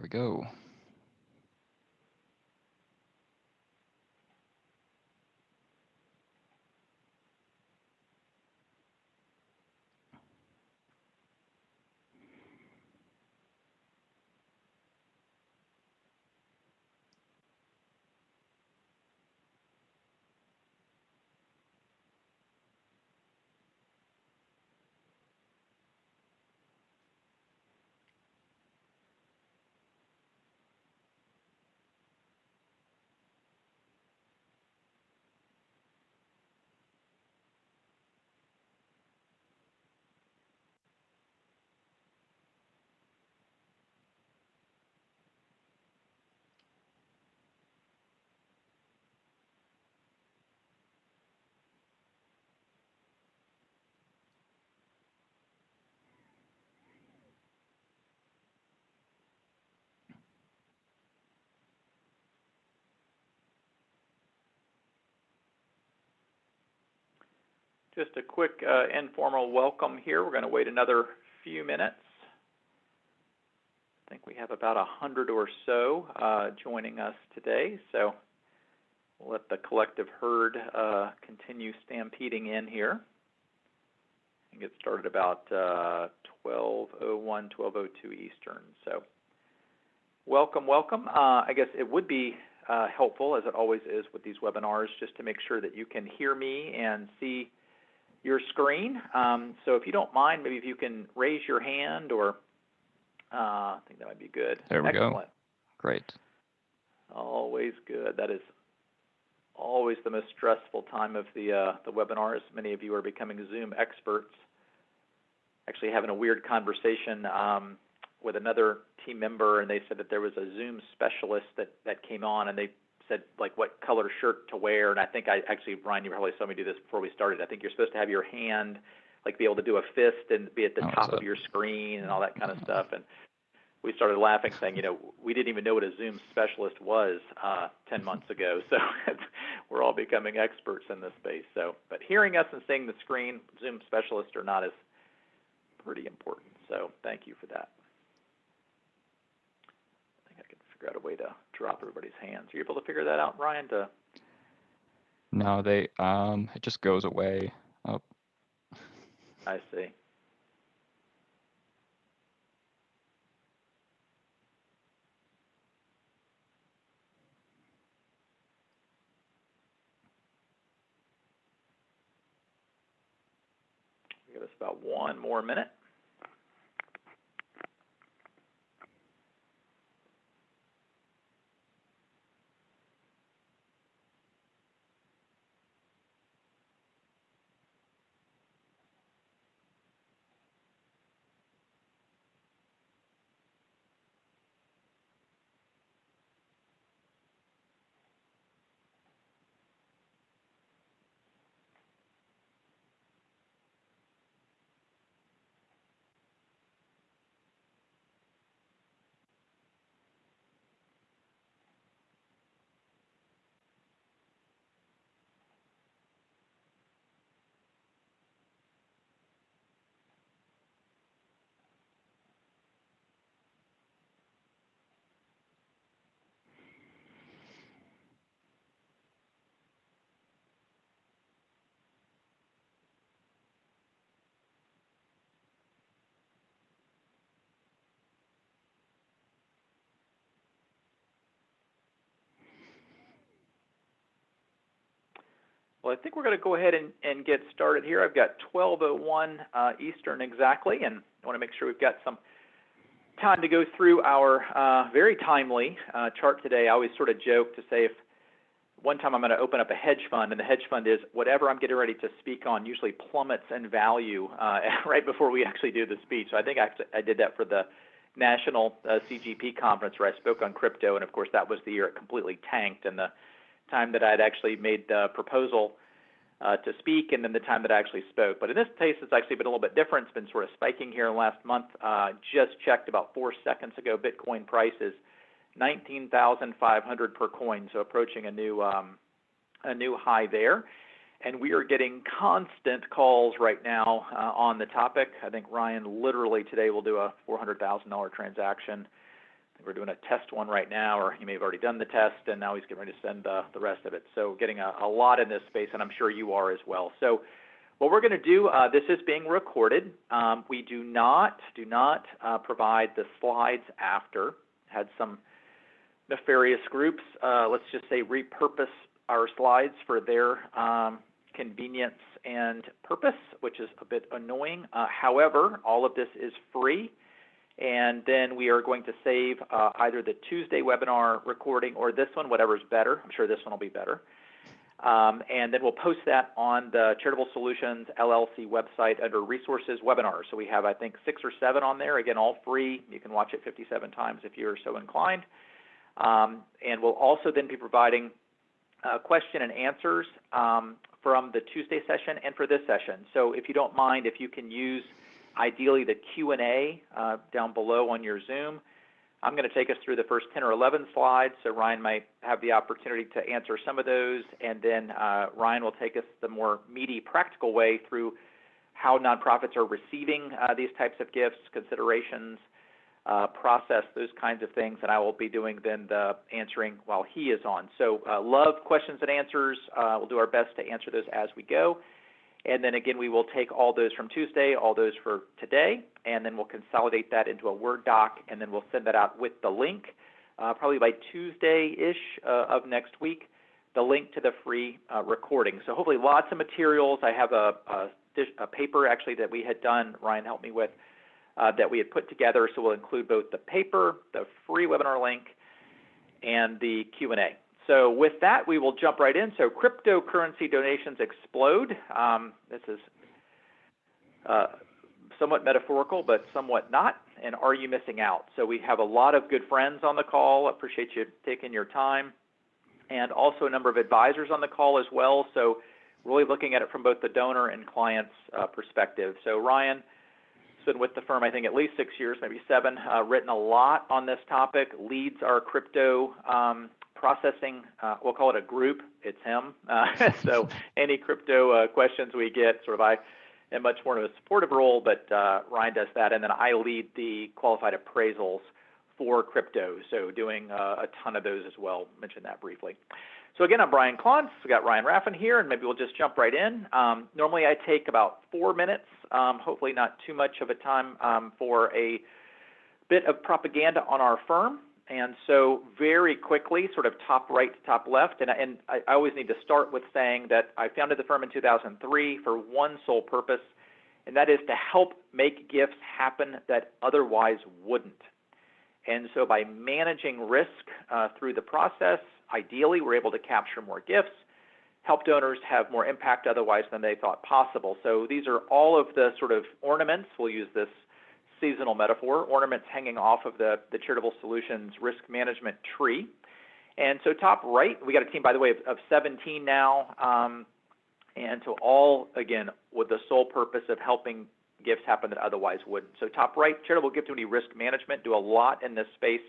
we go. Just a quick informal welcome here. We're going to wait another few minutes. I think we have about 100 or so joining us today, so we'll let the collective herd continue stampeding in here and get started about 12:01, 12:02 Eastern. So welcome, welcome. I guess it would be helpful, as it always is with these webinars, just to make sure that you can hear me and see your screen. So if you don't mind, maybe if you can raise your hand, or I think that might be good. There we Excellent. go. Great. Always good. That is always the most stressful time of the webinars. Many of you are becoming Zoom experts. Actually having a weird conversation with another team member, and they said that there was a Zoom specialist that came on, and they said like what color shirt to wear. And I think Brian, you probably saw me do this before we started. I think you're supposed to have your hand, like be able to do a fist and be at the top of your screen and all that kind of stuff. And we started laughing, saying, we didn't even know what a Zoom specialist was 10 months ago. So we're all becoming experts in this space. So, but hearing us and seeing the screen, Zoom specialist or not, is pretty important. So thank you for that. I think I can figure out a way to drop everybody's hands. Are you able to figure that out, Ryan? No, it just goes away. Oh. I see. Give us about one more minute. Well, I think we're going to go ahead and get started here. I've got 12:01 Eastern exactly, and I want to make sure we've got some time to go through our very timely chart today. I always sort of joke to say, if one time I'm going to open up a hedge fund, and the hedge fund is whatever I'm getting ready to speak on usually plummets in value right before we actually do the speech. So I think I did that for the National CGP conference where I spoke on crypto, and of course that was the year it completely tanked, and the time that I had actually made the proposal to speak, and then the time that I actually spoke. But in this case, it's actually been a little bit different. It's been sort of spiking here in the last month. Just checked about 4 seconds ago. Bitcoin price is 19,500 per coin, so approaching a new high there. And we are getting constant calls right now on the topic. I think Ryan literally today will do a $400,000 transaction we're doing a test one right now, or he may have already done the test, and now he's getting ready to send the rest of it. So getting a lot in this space, and I'm sure you are as well. So what we're going to do, this is being recorded. We do not provide the slides after. Had some nefarious groups, let's just say, repurpose our slides for their convenience and purpose, which is a bit annoying. However, all of this is free, and then we are going to save either the Tuesday webinar recording or this one, whatever's better. I'm sure this one will be better. And then we'll post that on the Charitable Solutions LLC website under Resources Webinars. So we have, I think, 6 or 7 on there. Again, all free. You can watch it 57 times if you're so inclined. And we'll also then be providing question and answers from the Tuesday session and for this session. So if you don't mind, if you can use ideally the Q&A down below on your Zoom. I'm going to take us through the first 10 or 11 slides, so Ryan might have the opportunity to answer some of those, and then Ryan will take us the more meaty, practical way through how nonprofits are receiving these types of gifts, considerations, process, those kinds of things, and I will be doing then the answering while he is on. So love questions and answers. We'll do our best to answer those as we go. And then again, we will take all those from Tuesday, all those for today, and then we'll consolidate that into a Word doc, and then we'll send that out with the link, probably by Tuesday-ish of next week, the link to the free recording. So hopefully lots of materials. I have a paper actually that we had done, Ryan helped me with, that we had put together. So we'll include both the paper, the free webinar link, and the Q&A. So with that, we will jump right in. So cryptocurrency donations explode. This is somewhat metaphorical, but somewhat not. And are you missing out? So we have a lot of good friends on the call. Appreciate you taking your time. And also a number of advisors on the call as well. So really looking at it from both the donor and client's perspective. So Ryan has been with the firm, I think, at least 6 years, maybe 7, written a lot on this topic, leads our crypto processing, we'll call it a group, it's him. So any crypto questions we get, I am much more of a supportive role, but Ryan does that. And then I lead the qualified appraisals for crypto, so doing a ton of those as well. Mentioned that briefly. So again, I'm Brian Klontz. We got Ryan Raffin here, and maybe we'll just jump right in. Normally I take about 4 minutes, hopefully not too much of a time for a bit of propaganda on our firm. And so very quickly, sort of top right to top left, and I always need to start with saying that I founded the firm in 2003 for one sole purpose, and that is to help make gifts happen that otherwise wouldn't. And so by managing risk through the process, ideally we're able to capture more gifts, help donors have more impact otherwise than they thought possible. So these are all of the sort of ornaments, we'll use this seasonal metaphor, ornaments hanging off of the Charitable Solutions risk management tree. And so top right, we got a team, by the way, of 17 now, and so all, again, with the sole purpose of helping gifts happen that otherwise wouldn't. So top right, Charitable Gift Community Risk Management, do a lot in this space.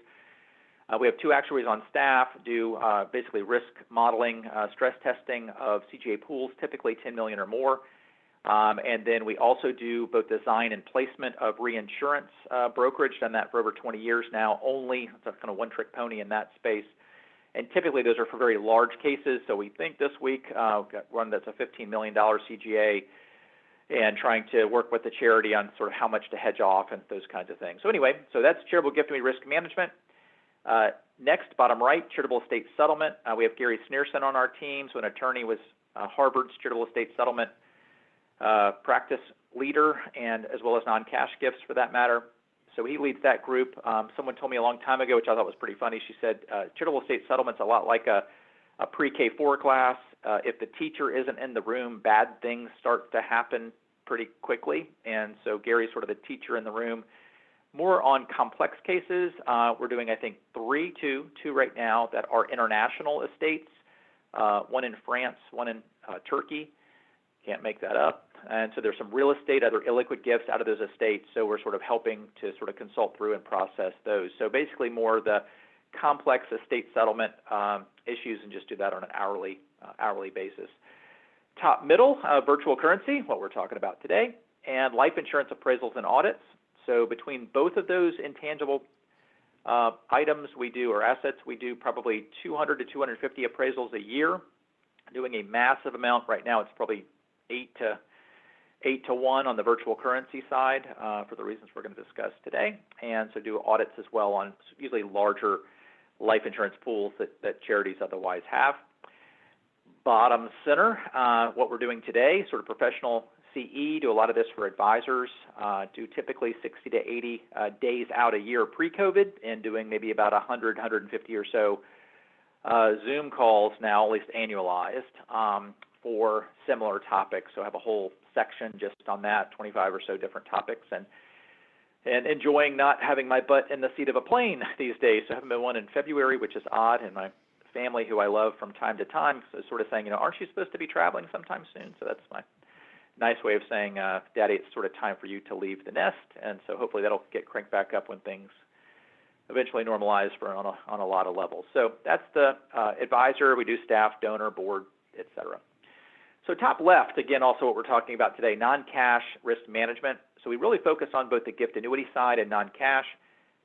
We have 2 actuaries on staff, do basically risk modeling, stress testing of CGA pools, typically 10 million or more. And then we also do both design and placement of reinsurance brokerage, done that for over 20 years now, only, it's a kind of one-trick pony in that space. And typically those are for very large cases. So we think this week, we've got one that's a $15 million CGA, and trying to work with the charity on sort of how much to hedge off and those kinds of things. So anyway, so that's Charitable Gift Community Risk Management. Next, bottom right, Charitable Estate Settlement. We have Gary Sneerson on our team, so an attorney with Harvard's Charitable Estate Settlement practice leader, and as well as non-cash gifts for that matter. So he leads that group. Someone told me a long time ago, which I thought was pretty funny. She said, Charitable Estate Settlement's a lot like a pre-K4 class. If the teacher isn't in the room, bad things start to happen pretty quickly. And so Gary's sort of the teacher in the room. More on complex cases, we're doing, I think, two right now that are international estates, one in France, one in Turkey. Can't make that up. And so there's some real estate, other illiquid gifts out of those estates, so we're sort of helping to sort of consult through and process those. So basically more the complex estate settlement issues, and just do that on an hourly basis. Top middle, virtual currency, what we're talking about today, and life insurance appraisals and audits. So between both of those intangible items we do, or assets we do, probably 200 to 250 appraisals a year, doing a massive amount. Right now it's probably 8 to 1 on the virtual currency side for the reasons we're going to discuss today. And so do audits as well on usually larger life insurance pools that charities otherwise have. Bottom center, what we're doing today, sort of professional CE, do a lot of this for advisors, do typically 60 to 80 days out a year pre-COVID, and doing maybe about 100, 150 or so Zoom calls now, at least annualized, for similar topics. So I have a whole section just on that, 25 or so different topics, and enjoying not having my butt in the seat of a plane these days. So I haven't been one in February, which is odd, and my family, who I love from time to time, is sort of saying, aren't you supposed to be traveling sometime soon? So that's my nice way of saying, Daddy, it's sort of time for you to leave the nest. And so hopefully that'll get cranked back up when things eventually normalize on a lot of levels. So that's the advisor. We do staff, donor, board, et cetera. So top left, again, also what we're talking about today, non-cash risk management. So we really focus on both the gift annuity side and non-cash,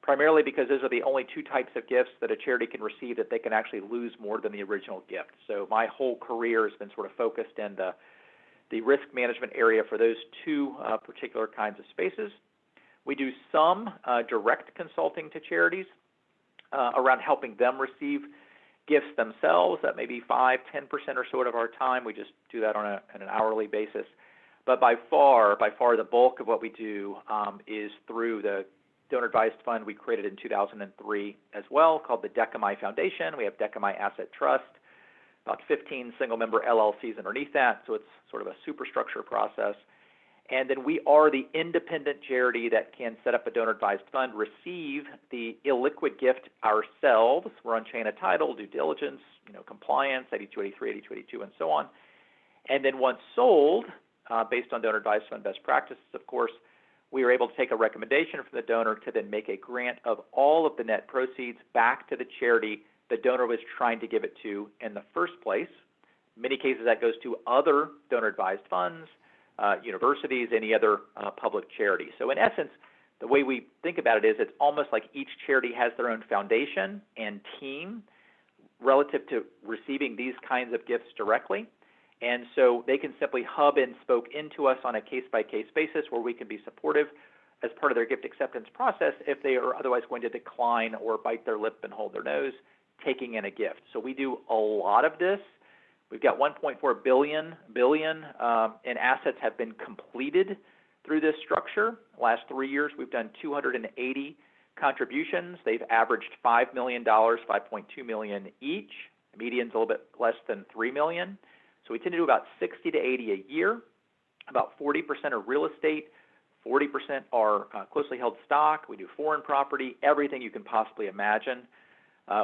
primarily because those are the only two types of gifts that a charity can receive that they can actually lose more than the original gift. So my whole career has been sort of focused in the risk management area for those two particular kinds of spaces. We do some direct consulting to charities around helping them receive gifts themselves. That may be 5-10% or so of our time. We just do that on an hourly basis. But by far the bulk of what we do is through the donor advised fund we created in 2003 as well, called the Decamai Foundation. We have Decamai Asset Trust, about 15 single-member LLCs underneath that, so it's sort of a superstructure process. And then we are the independent charity that can set up a donor advised fund, receive the illiquid gift ourselves, run chain of title, due diligence, compliance, 8283, 8282, and so on. And then once sold, based on donor advised fund best practices, of course, we are able to take a recommendation from the donor to then make a grant of all of the net proceeds back to the charity the donor was trying to give it to in the first place. In many cases, that goes to other donor advised funds, universities, any other public charity. So in essence, the way we think about it is it's almost like each charity has their own foundation and team relative to receiving these kinds of gifts directly. And so they can simply hub and spoke into us on a case-by-case basis where we can be supportive as part of their gift acceptance process if they are otherwise going to decline or bite their lip and hold their nose taking in a gift. So we do a lot of this. We've got 1.4 billion in assets have been completed through this structure. Last 3 years, we've done 280 contributions. They've averaged $5 million, $5.2 million each. The median's a little bit less than $3 million. So we tend to do about 60 to 80 a year. About 40% are real estate, 40% are closely held stock. We do foreign property, everything you can possibly imagine.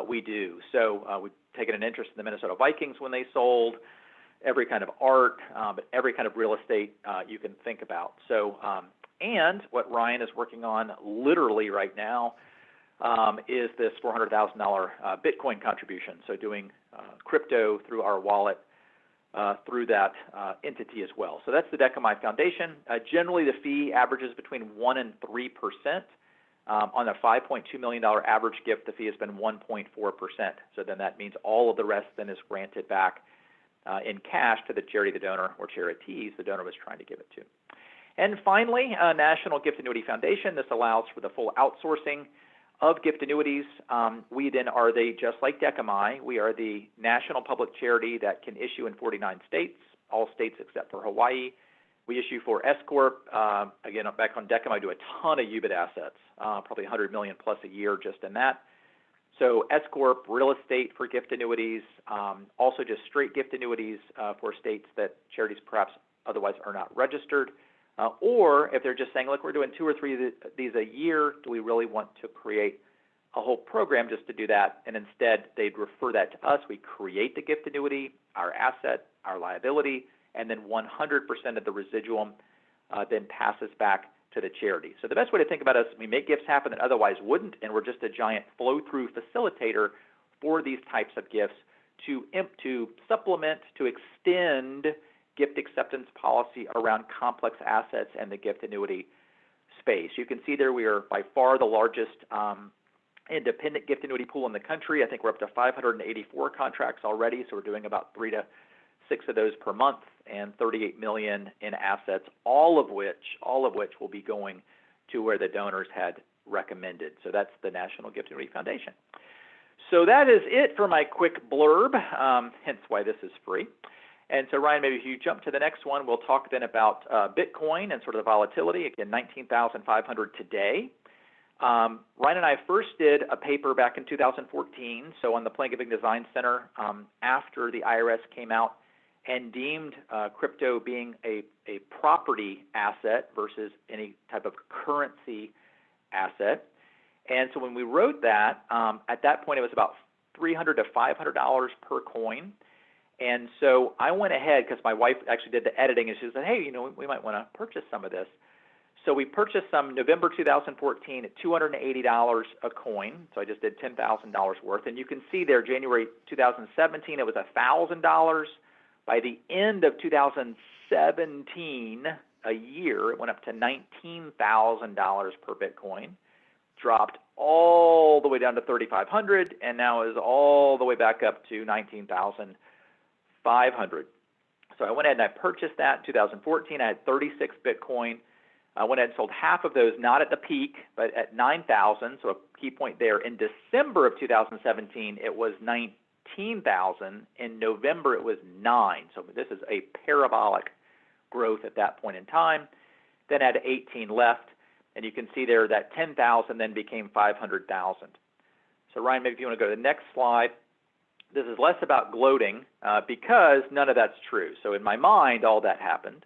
We do. So we've taken an interest in the Minnesota Vikings when they sold, every kind of art, but every kind of real estate you can think about. So, and what Ryan is working on literally right now is this $400,000 Bitcoin contribution. So doing crypto through our wallet through that entity as well. So that's the Decamai Foundation. Generally, the fee averages between 1% and 3%. On a $5.2 million average gift, the fee has been 1.4%. So then that means all of the rest then is granted back in cash to the charity, the donor, or charities the donor was trying to give it to. And finally, National Gift Annuity Foundation. This allows for the full outsourcing of gift annuities. We then are just like Decamai, we are the national public charity that can issue in 49 states, all states except for Hawaii. We issue for S Corp. Again, back on Decamai, do a ton of UBIT assets, probably $100 million plus a year just in that. So S Corp, real estate for gift annuities, also just straight gift annuities for states that charities perhaps otherwise are not registered. Or if they're just saying, look, we're doing 2 or 3 of these a year, do we really want to create a whole program just to do that? And instead, they'd refer that to us. We create the gift annuity, our asset, our liability, and then 100% of the residuum then passes back to the charity. So the best way to think about us, we make gifts happen that otherwise wouldn't, and we're just a giant flow-through facilitator for these types of gifts to supplement, to extend gift acceptance policy around complex assets and the gift annuity space. You can see there we are by far the largest independent gift annuity pool in the country. I think we're up to 584 contracts already, so we're doing about 3 to 6 of those per month, and 38 million in assets, all of which will be going to where the donors had recommended. So that's the National Gift Annuity Foundation. So that is it for my quick blurb, hence why this is free. And so, Ryan, maybe if you jump to the next one, we'll talk then about Bitcoin and sort of the volatility. Again, 19,500 today. Ryan and I first did a paper back in 2014, so on the Plain Giving Design Center, after the IRS came out and deemed crypto being a property asset versus any type of currency asset. And so when we wrote that, at that point it was about $300 to $500 per coin. And so I went ahead, because my wife actually did the editing, and she said, hey, we might want to purchase some of this. So we purchased some November 2014 at $280 a coin. So I just did $10,000 worth. And you can see there, January 2017, it was $1,000. By the end of 2017, a year, it went up to $19,000 per Bitcoin, dropped all the way down to 3,500, and now is all the way back up to 19,500. So I went ahead and I purchased that in 2014. I had 36 Bitcoin. I went ahead and sold half of those, not at the peak, but at 9,000. So a key point there. In December of 2017, it was 19,000. In November, it was 9. So this is a parabolic growth at that point in time. Then I had 18 left, and you can see there that 10,000 then became 500,000. So Ryan, maybe if you want to go to the next slide. This is less about gloating because none of that's true. So in my mind, all that happened.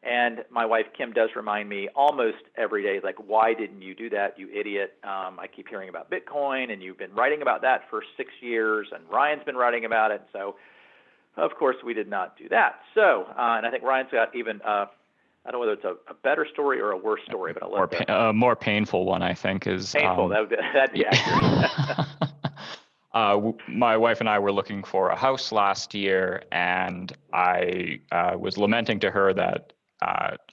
And my wife, Kim, does remind me almost every day, like, why didn't you do that, you idiot? I keep hearing about Bitcoin, and you've been writing about that for 6 years, and Ryan's been writing about it. So, of course, we did not do that. So, and I think Ryan's got even, I don't know whether it's a better story or a worse story, but I'll let more painful one, I think, is painful. That'd be accurate. My wife and I were looking for a house last year, and I was lamenting to her that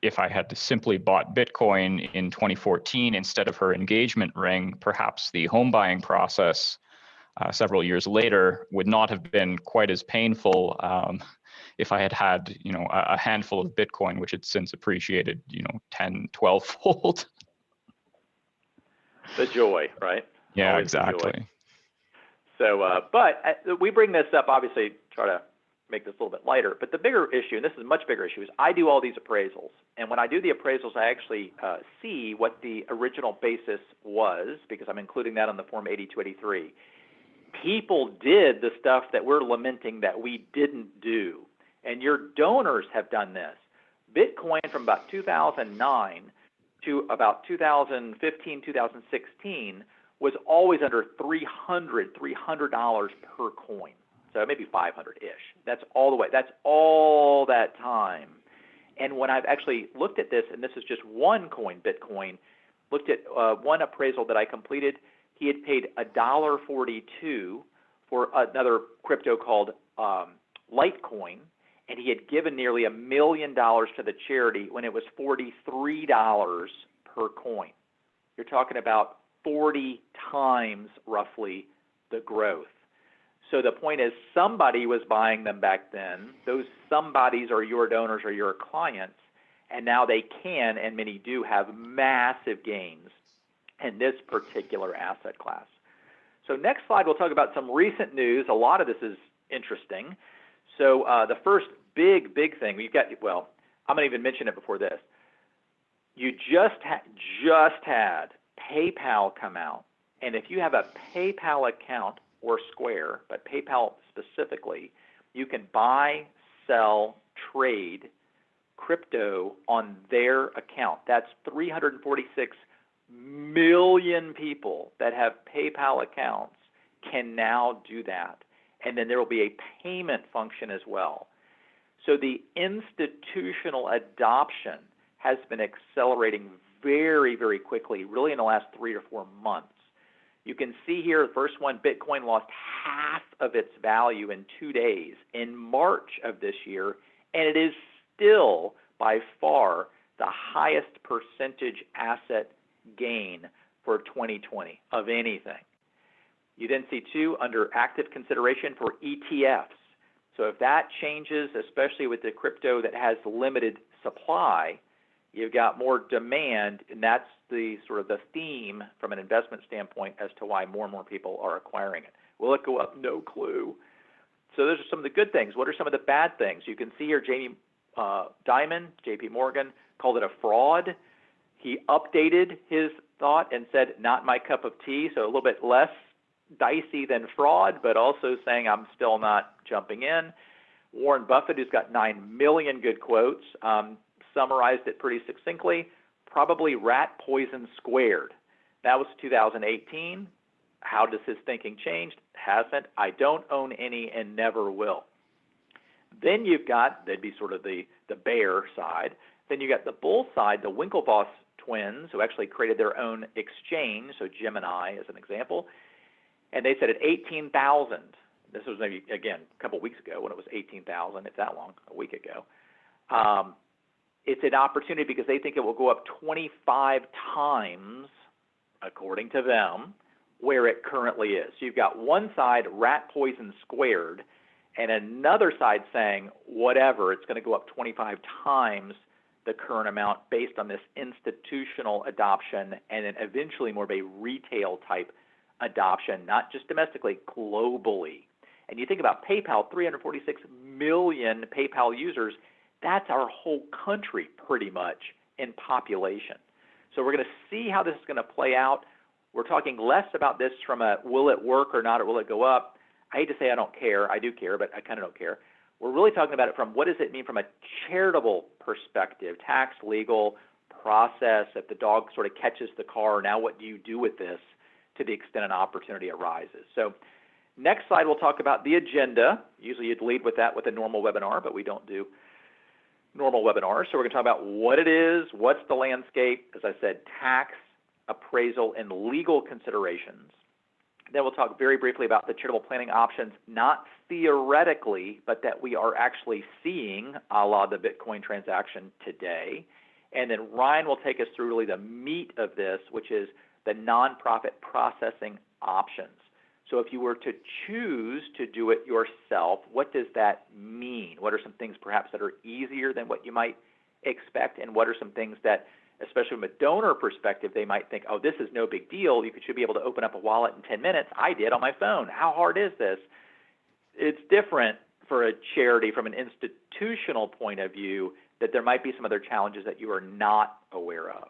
if I had simply bought Bitcoin in 2014 instead of her engagement ring, perhaps the home buying process several years later would not have been quite as painful if I had had, a handful of Bitcoin, which had since appreciated, 10, 12-fold. The joy, right? Yeah, Always exactly. So, but we bring this up, obviously, try to make this a little bit lighter. But the bigger issue, and this is a much bigger issue, is I do all these appraisals. And when I do the appraisals, I actually see what the original basis was, because I'm including that on the Form 8283. People did the stuff that we're lamenting that we didn't do. And your donors have done this. Bitcoin from about 2009 to about 2015, 2016 was always under $300 per coin. So maybe 500-ish. That's all the way. That's all that time. And when I've actually looked at this, and this is just one coin, Bitcoin, looked at one appraisal that I completed, he had paid $1.42 for another crypto called Litecoin, and he had given nearly $1 million to the charity when it was $43 per coin. You're talking about 40 times roughly the growth. So the point is, somebody was buying them back then. Those somebodies are your donors or your clients, and now they can, and many do, have massive gains in this particular asset class. So next slide, we'll talk about some recent news. A lot of this is interesting. So the first big thing, we've got, well, I'm going to even mention it before this. You just had PayPal come out, and if you have a PayPal account or Square, but PayPal specifically, you can buy, sell, trade crypto on their account. That's 346 million people that have PayPal accounts can now do that. And then there will be a payment function as well. So the institutional adoption has been accelerating very, very quickly, really in the last 3 or 4 months. You can see here, the first one, Bitcoin lost half of its value in 2 days in March of this year, and it is still by far the highest percentage asset gain for 2020 of anything. You then see 2 under active consideration for ETFs. So if that changes, especially with the crypto that has limited supply, you've got more demand, and that's the sort of the theme from an investment standpoint as to why more and more people are acquiring it. Will it go up? No clue. So those are some of the good things. What are some of the bad things? You can see here Jamie Dimon, JP Morgan, called it a fraud. He updated his thought and said, not my cup of tea, so a little bit less dicey than fraud, but also saying I'm still not jumping in. Warren Buffett, who's got 9 million good quotes, summarized it pretty succinctly, probably rat poison squared. That was 2018. How does his thinking change? Hasn't. I don't own any and never will. Then you've got, that'd be sort of the bear side. Then you got the bull side, the Winklevoss twins, who actually created their own exchange, so Gemini as an example. And they said at 18,000, this was maybe, again, a couple weeks ago when it was 18,000, it's that long, a week ago. It's an opportunity because they think it will go up 25 times, according to them, where it currently is. So you've got one side, rat poison squared, and another side saying, whatever, it's going to go up 25 times the current amount based on this institutional adoption and then eventually more of a retail type adoption, not just domestically, globally. And you think about PayPal, 346 million PayPal users, that's our whole country pretty much in population. So we're going to see how this is going to play out. We're talking less about this from a will it work or not, or will it go up. I hate to say I don't care. I do care, but I kind of don't care. We're really talking about it from what does it mean from a charitable perspective, tax, legal, process, if the dog sort of catches the car, now what do you do with this to the extent an opportunity arises. So next slide, we'll talk about the agenda. Usually you'd lead with that with a normal webinar, but we don't do normal webinars. So we're going to talk about what it is, what's the landscape, as I said, tax, appraisal, and legal considerations. Then we'll talk very briefly about the charitable planning options, not theoretically, but that we are actually seeing a la the Bitcoin transaction today. And then Ryan will take us through really the meat of this, which is the nonprofit processing options. So if you were to choose to do it yourself, what does that mean? What are some things perhaps that are easier than what you might expect, and what are some things that, especially from a donor perspective, they might think, oh, this is no big deal. You should be able to open up a wallet in 10 minutes. I did on my phone. How hard is this? It's different for a charity from an institutional point of view, that there might be some other challenges that you are not aware of.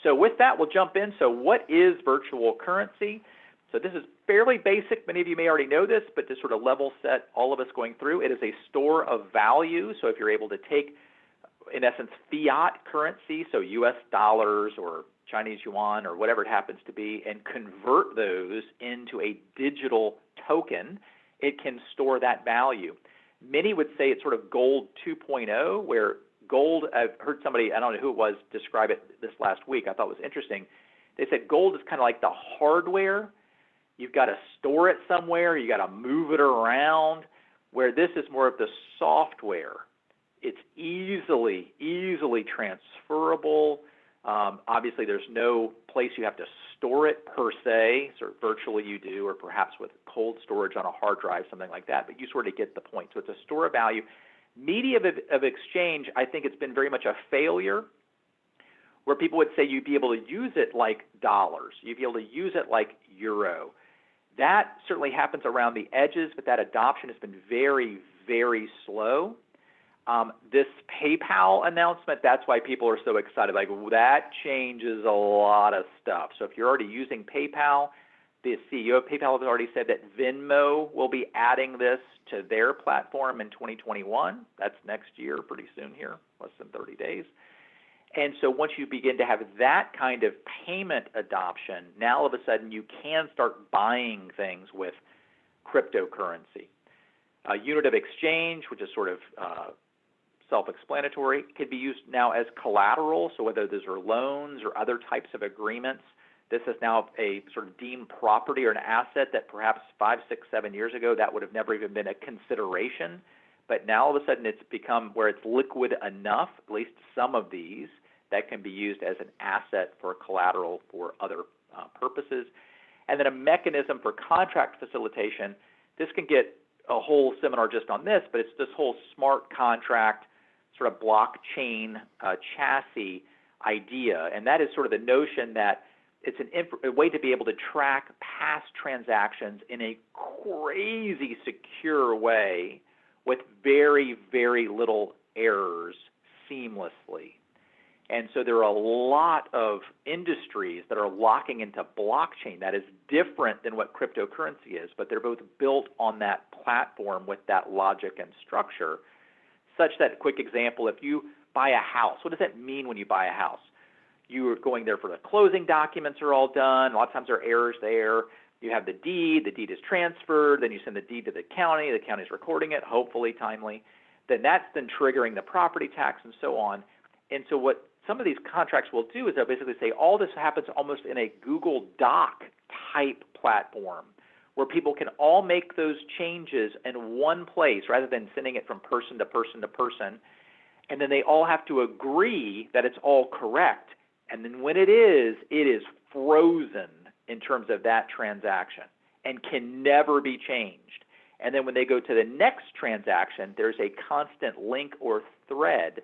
So with that, we'll jump in. So what is virtual currency? So this is fairly basic. Many of you may already know this, but to sort of level set all of us going through, it is a store of value. So if you're able to take, in essence, fiat currency, so US dollars or Chinese yuan or whatever it happens to be, and convert those into a digital token, it can store that value. Many would say it's sort of gold 2.0, where gold, I've heard somebody, I don't know who it was, describe it this last week. I thought it was interesting. They said gold is kind of like the hardware. You've got to store it somewhere. You got to move it around, where this is more of the software. It's easily transferable. Obviously, there's no place you have to store it per se. So virtually you do, or perhaps with cold storage on a hard drive, something like that. But you sort of get the point. So it's a store of value. Media of exchange, I think it's been very much a failure, where people would say you'd be able to use it like dollars. You'd be able to use it like euro. That certainly happens around the edges, but that adoption has been very, very slow. This PayPal announcement, that's why people are so excited. Like, that changes a lot of stuff. So if you're already using PayPal, the CEO of PayPal has already said that Venmo will be adding this to their platform in 2021. That's next year, pretty soon here, less than 30 days. And so once you begin to have that kind of payment adoption, now all of a sudden you can start buying things with cryptocurrency. A unit of exchange, which is sort of self-explanatory, can be used now as collateral. So whether those are loans or other types of agreements, this is now a sort of deemed property or an asset that perhaps 5, 6, 7 years ago that would have never even been a consideration. But now all of a sudden it's become where it's liquid enough, at least some of these, that can be used as an asset for collateral for other purposes. and then a mechanism for contract facilitation. This can get a whole seminar just on this, but it's this whole smart contract sort of blockchain chassis idea, and that is sort of the notion that it's a way to be able to track past transactions in a crazy secure way with very, very little errors seamlessly. And so there are a lot of industries that are locking into blockchain that is different than what cryptocurrency is, but they're both built on that platform with that logic and structure, such that, quick example, if you buy a house, what does that mean when you buy a house? You are going there for the closing documents are all done. A lot of times there are errors there. You have the deed is transferred, then you send the deed to the county is recording it, hopefully timely. Then that's then triggering the property tax and so on. And so what some of these contracts will do is they'll basically say all this happens almost in a Google Doc type platform where people can all make those changes in one place rather than sending it from person to person to person. And then they all have to agree that it's all correct. And then when it is frozen in terms of that transaction and can never be changed. And then when they go to the next transaction, there's a constant link or thread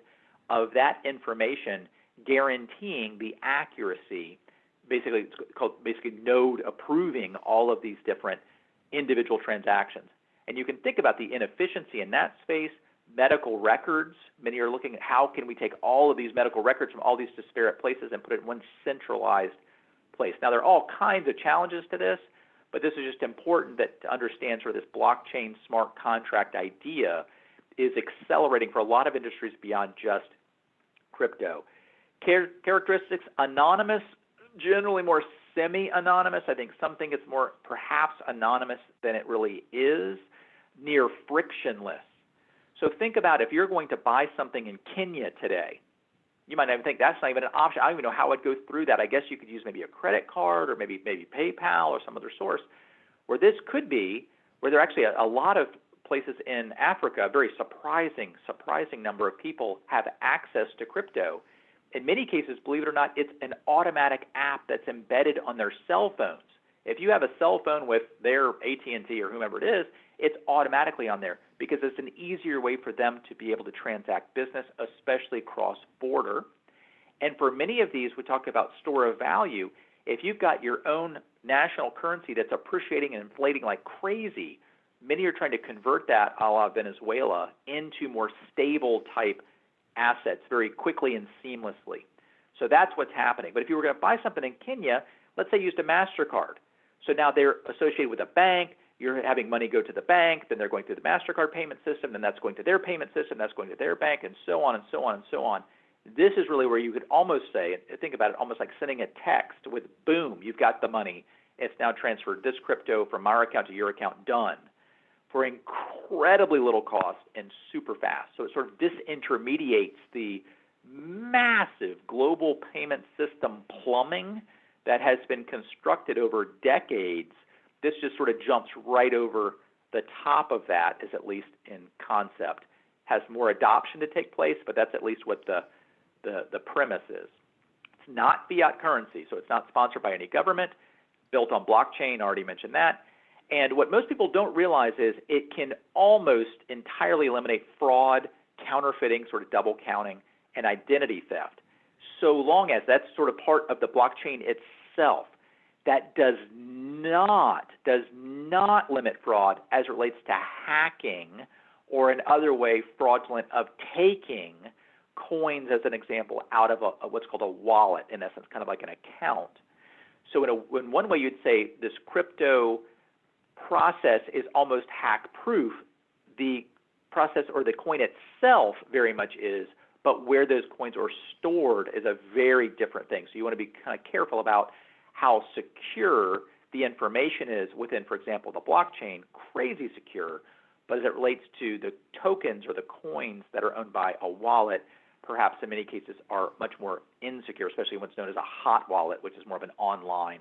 of that information guaranteeing the accuracy. Basically, it's called node approving all of these different individual transactions. And you can think about the inefficiency in that space. Medical records, many are looking at how can we take all of these medical records from all these disparate places and put it in one centralized place. Now, there are all kinds of challenges to this, but this is just important that to understand sort of this blockchain smart contract idea is accelerating for a lot of industries beyond just crypto. Characteristics, anonymous, generally more semi-anonymous. I think some think it's more perhaps anonymous than it really is, near frictionless. So think about if you're going to buy something in Kenya today, you might even think that's not even an option. I don't even know how it goes through that. I guess you could use maybe a credit card or maybe PayPal or some other source, where this could be, where there are actually a lot of places in Africa, a very surprising number of people have access to crypto. In many cases, believe it or not, it's an automatic app that's embedded on their cell phones. If you have a cell phone with their AT&T or whomever it is, it's automatically on there because it's an easier way for them to be able to transact business, especially cross-border. And for many of these, we talk about store of value. If you've got your own national currency that's appreciating and inflating like crazy, many are trying to convert that, a la Venezuela, into more stable type assets very quickly and seamlessly. So that's what's happening. But if you were going to buy something in Kenya, let's say you used a MasterCard. So now they're associated with a bank. You're having money go to the bank, then they're going through the MasterCard payment system, then that's going to their payment system, that's going to their bank, and so on and so on and so on. This is really where you could almost say, think about it almost like sending a text with boom, you've got the money. It's now transferred this crypto from our account to your account, done, for incredibly little cost and super fast. So it sort of disintermediates the massive global payment system plumbing that has been constructed over decades. This just sort of jumps right over the top of that, is at least in concept. Has more adoption to take place, but that's at least what the premise is. It's not fiat currency, so it's not sponsored by any government, built on blockchain, already mentioned that. And what most people don't realize is it can almost entirely eliminate fraud, counterfeiting, sort of double counting, and identity theft, so long as that's sort of part of the blockchain itself. That does not limit fraud as it relates to hacking or in other way fraudulent of taking coins, as an example, out of what's called a wallet, in essence, kind of like an account. So in one way you'd say this crypto process is almost hack-proof. The process or the coin itself very much is, but where those coins are stored is a very different thing. So you want to be kind of careful about how secure the information is within, for example, the blockchain, crazy secure, but as it relates to the tokens or the coins that are owned by a wallet, perhaps in many cases are much more insecure, especially what's known as a hot wallet, which is more of an online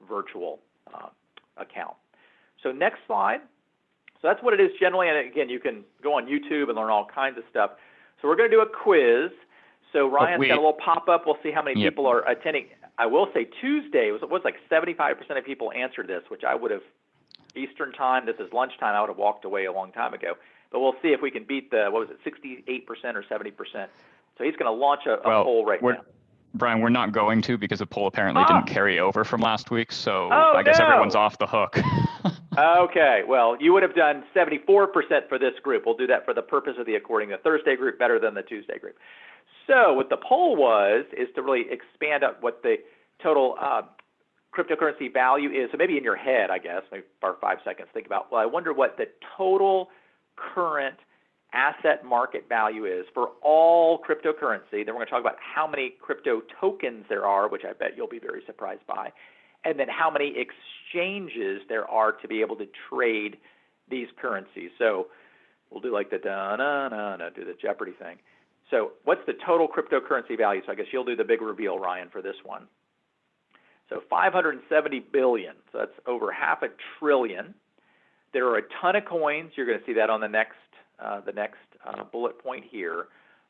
virtual account. So next slide. So that's what it is generally, and again, you can go on YouTube and learn all kinds of stuff. So we're going to do a quiz. So Ryan's got a little pop-up. We'll see how many people are attending. I will say Tuesday was like 75% of people answered this, which I would have, Eastern time, this is lunchtime, I would have walked away a long time ago. But we'll see if we can beat the, what was it, 68% or 70%. So he's going to launch a poll right now. Brian, we're not going to because the poll apparently didn't carry over from last week, so I guess everyone's off the hook. Okay, well, you would have done 74% for this group. We'll do that for the purpose of the according to Thursday group better than the Tuesday group. So what the poll was is to really expand up what the total cryptocurrency value is. So maybe in your head, I guess, maybe for 5 seconds, think about, well, I wonder what the total current asset market value is for all cryptocurrency. Then we're going to talk about how many crypto tokens there are, which I bet you'll be very surprised by, and then how many exchanges there are to be able to trade these currencies. So we'll do like the do the Jeopardy thing. So what's the total cryptocurrency value? So I guess you'll do the big reveal, Ryan, for this one. So 570 billion. So that's over $500 billion. There are a ton of coins. You're going to see that on the next bullet point here.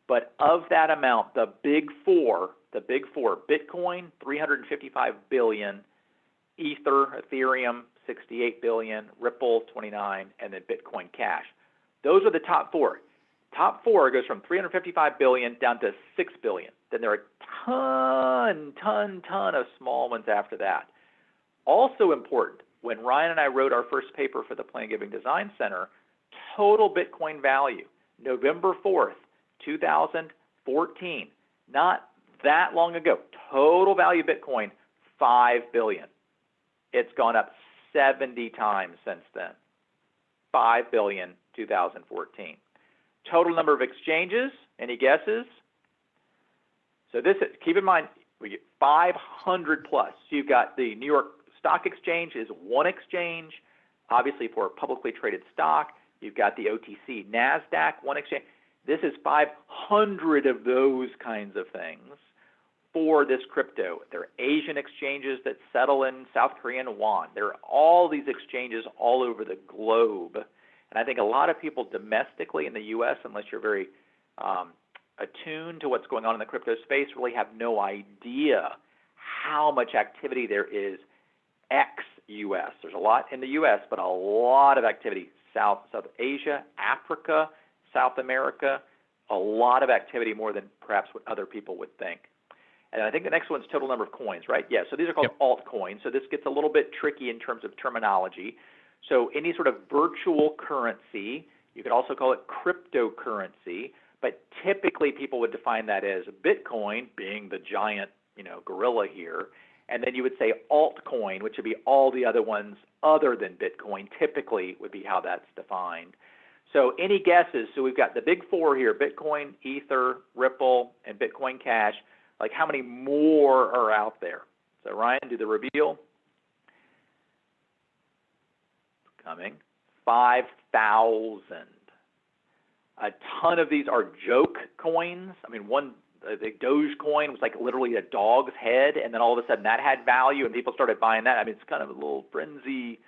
But of that amount, the big four, Bitcoin, 355 billion, Ethereum, 68 billion, Ripple, 29, and then Bitcoin Cash. Those are the top four. Top four goes from 355 billion down to 6 billion. Then there are a ton of small ones after that. Also important, when Ryan and I wrote our first paper for the Plan Giving Design Center, total Bitcoin value, November 4th, 2014, not that long ago, total value of Bitcoin, 5 billion. It's gone up 70 times since then. 5 billion, 2014. Total number of exchanges, any guesses? So this is, keep in mind, we get 500 plus. So you've got the New York Stock Exchange is one exchange, obviously for a publicly traded stock. You've got the OTC NASDAQ, one exchange. This is 500 of those kinds of things for this crypto. There are Asian exchanges that settle in South Korean won. There are all these exchanges all over the globe. And I think a lot of people domestically in the U.S., unless you're very attuned to what's going on in the crypto space, really have no idea how much activity there is ex-U.S. There's a lot in the U.S., but a lot of activity. South Asia, Africa, South America, a lot of activity, more than perhaps what other people would think. And I think the next one's total number of coins, right? Yeah, so these are called altcoins. So this gets a little bit tricky in terms of terminology. So any sort of virtual currency, you could also call it cryptocurrency, but typically people would define that as Bitcoin being the giant, gorilla here. And then you would say altcoin, which would be all the other ones other than Bitcoin, typically would be how that's defined. So any guesses? So we've got the big four here, Bitcoin, Ether, Ripple, and Bitcoin Cash. Like how many more are out there? So Ryan, do the reveal. Coming. 5,000. A ton of these are joke coins. I mean, the Dogecoin was like literally a dog's head, and then all of a sudden that had value, and people started buying that. I mean, it's kind of a little frenzy,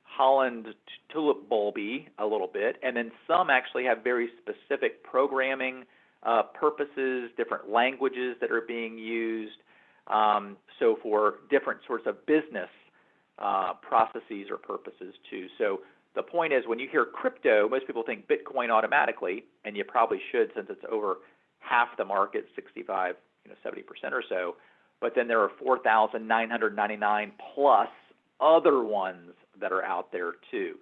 Holland tulip bulby a little bit. And then some actually have very specific programming purposes, different languages that are being used, so for different sorts of business processes or purposes too. So the point is, when you hear crypto, most people think Bitcoin automatically, and you probably should, since it's over half the market, 65, 70% or so. But then there are 4,999 plus other ones that are out there too.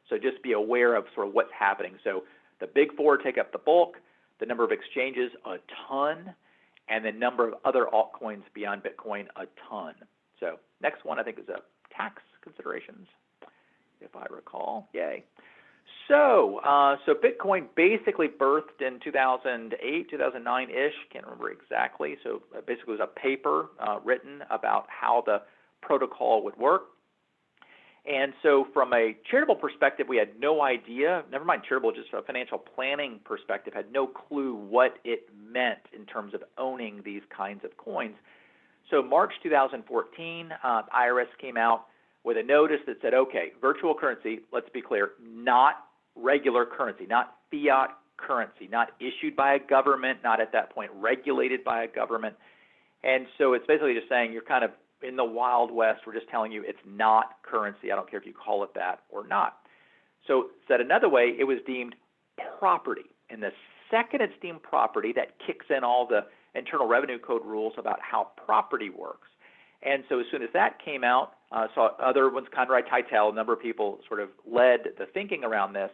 So just be aware of sort of what's happening. So the big four take up the bulk, the number of exchanges, a ton, and the number of other altcoins beyond Bitcoin, a ton. So next one I think is tax considerations, if I recall. Yay. So Bitcoin basically birthed in 2008, 2009-ish, can't remember exactly. So basically it was a paper written about how the protocol would work. And so from a charitable perspective, we had no idea, never mind charitable, just from a financial planning perspective, had no clue what it meant in terms of owning these kinds of coins. So March 2014, IRS came out with a notice that said, okay, virtual currency, let's be clear, not regular currency, not fiat currency, not issued by a government, not at that point regulated by a government. And so it's basically just saying you're kind of in the Wild West. We're just telling you it's not currency. I don't care if you call it that or not. So said another way, it was deemed property. And the second it's deemed property, that kicks in all the Internal Revenue Code rules about how property works. And so as soon as that came out, saw other ones, Conrad Teitel, a number of people sort of led the thinking around this.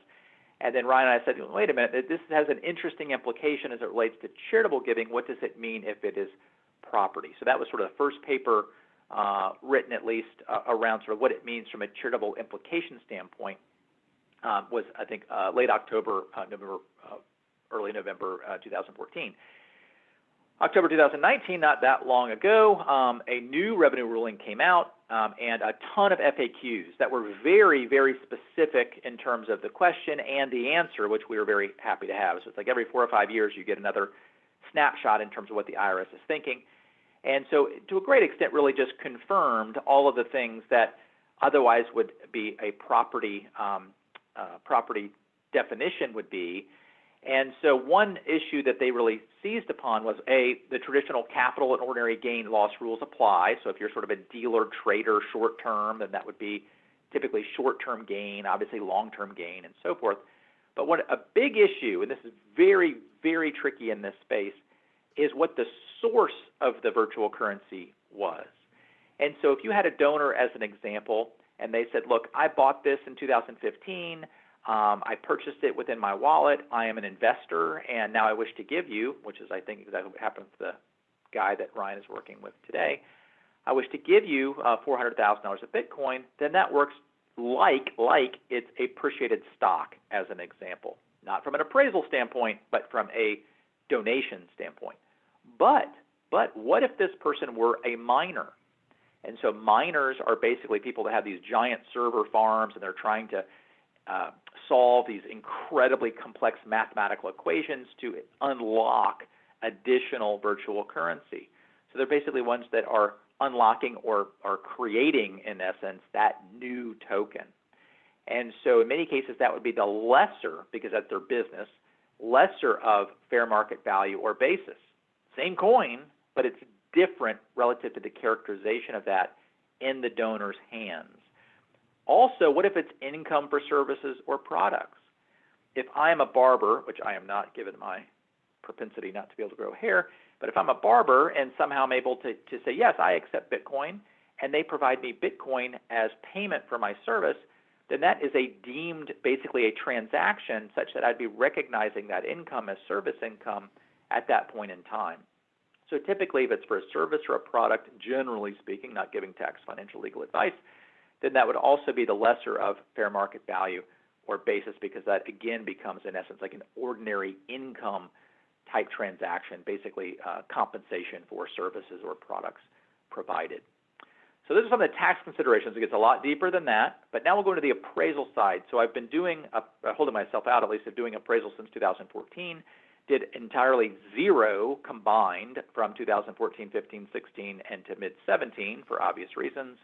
And then Ryan and I said, wait a minute, this has an interesting implication as it relates to charitable giving. What does it mean if it is property? So that was sort of the first paper written at least around sort of what it means from a charitable implication standpoint. Was, I think, late October, November, early November 2014. October 2019, not that long ago, a new revenue ruling came out and a ton of FAQs that were very, very specific in terms of the question and the answer, which we were very happy to have. So it's like every 4 or 5 years you get another snapshot in terms of what the IRS is thinking. And so to a great extent really just confirmed all of the things that otherwise would be a property definition would be. And so one issue that they really seized upon was, A, the traditional capital and ordinary gain loss rules apply. So if you're sort of a dealer, trader, short-term, then that would be typically short-term gain, obviously long-term gain, and so forth. But what a big issue, and this is very, very tricky in this space, is what the source of the virtual currency was. And so if you had a donor as an example, and they said, look, I bought this in 2015, I purchased it within my wallet, I am an investor, and now I wish to give you, which is I think exactly what happened with the guy that Ryan is working with today, I wish to give you $400,000 of Bitcoin, then that works like it's appreciated stock as an example. Not from an appraisal standpoint, but from a donation standpoint. But what if this person were a miner? And so miners are basically people that have these giant server farms and they're trying to solve these incredibly complex mathematical equations to unlock additional virtual currency. So they're basically ones that are unlocking or are creating, in essence, that new token. And so in many cases that would be the lesser, because that's their business, lesser of fair market value or basis. Same coin, but it's different relative to the characterization of that in the donor's hands. Also, what if it's income for services or products? If I'm a barber, which I am not given my propensity not to be able to grow hair, but if I'm a barber and somehow I'm able to say, yes, I accept Bitcoin, and they provide me Bitcoin as payment for my service, then that is a deemed basically a transaction such that I'd be recognizing that income as service income at that point in time. So typically if it's for a service or a product, generally speaking, not giving tax, financial, legal advice, then that would also be the lesser of fair market value or basis, because that again becomes in essence like an ordinary income type transaction, basically compensation for services or products provided. So this is some of the tax considerations. It gets a lot deeper than that, but now we'll go to the appraisal side. So I've been holding myself out at least of doing appraisal since 2014, did entirely zero combined from 2014, 15, 16, and to mid-17 for obvious reasons.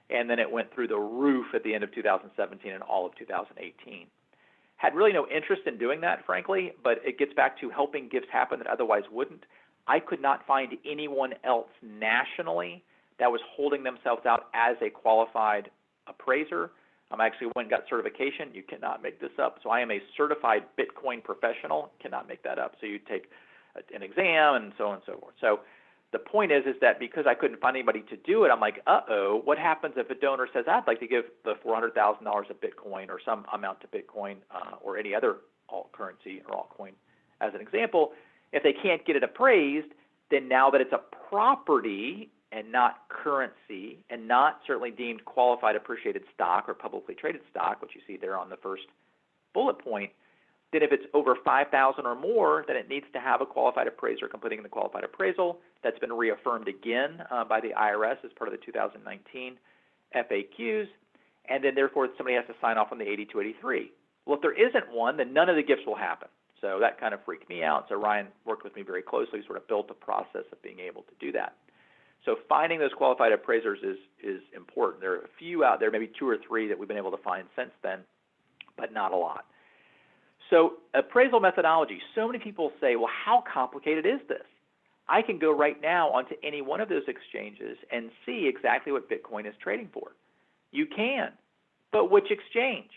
And then it went through the roof at the end of 2017 and all of 2018. Had really no interest in doing that, frankly, but it gets back to helping gifts happen that otherwise wouldn't. I could not find anyone else nationally that was holding themselves out as a qualified appraiser. I actually went and got certification. You cannot make this up. So I am a certified Bitcoin professional. Cannot make that up. So you take an exam and so on and so forth. So the point is that because I couldn't find anybody to do it, I'm like, what happens if a donor says, I'd like to give the $400,000 of Bitcoin or some amount to Bitcoin or any other alt currency or altcoin as an example. If they can't get it appraised, then now that it's a property and not currency and not certainly deemed qualified appreciated stock or publicly traded stock, which you see there on the first bullet point, then if it's over 5,000 or more, then it needs to have a qualified appraiser completing the qualified appraisal. That's been reaffirmed again by the IRS as part of the 2019 FAQs, and then therefore somebody has to sign off on the 8283. Well, if there isn't one, then none of the gifts will happen. So that kind of freaked me out. So Ryan worked with me very closely, sort of built the process of being able to do that. So finding those qualified appraisers is important. There are a few out there, maybe 2 or 3 that we've been able to find since then, but not a lot. So appraisal methodology, so many people say, well, how complicated is this? I can go right now onto any one of those exchanges and see exactly what Bitcoin is trading for. You can, but which exchange?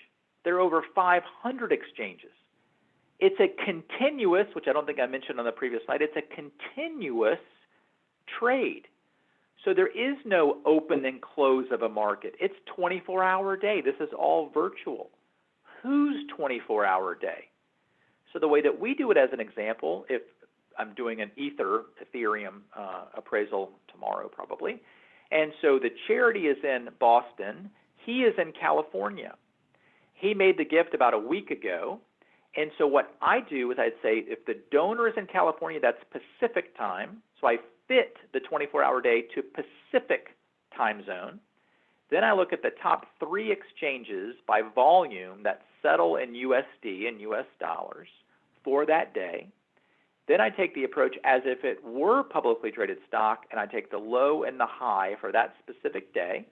There are over 500 exchanges. It's a continuous, which I don't think I mentioned on the previous slide, it's a continuous trade. So there is no open and close of a market. It's 24-hour a day. This is all virtual. Whose 24-hour day? So the way that we do it as an example, if I'm doing an Ethereum appraisal tomorrow probably, and so the charity is in Boston, he is in California. He made the gift about a week ago, and so what I do is I'd say if the donor is in California, that's Pacific time, so I fit the 24-hour day to Pacific time zone. Then I look at the top 3 exchanges by volume that settle in USD and US dollars for that day. Then I take the approach as if it were publicly traded stock, and I take the low and the high for that specific day,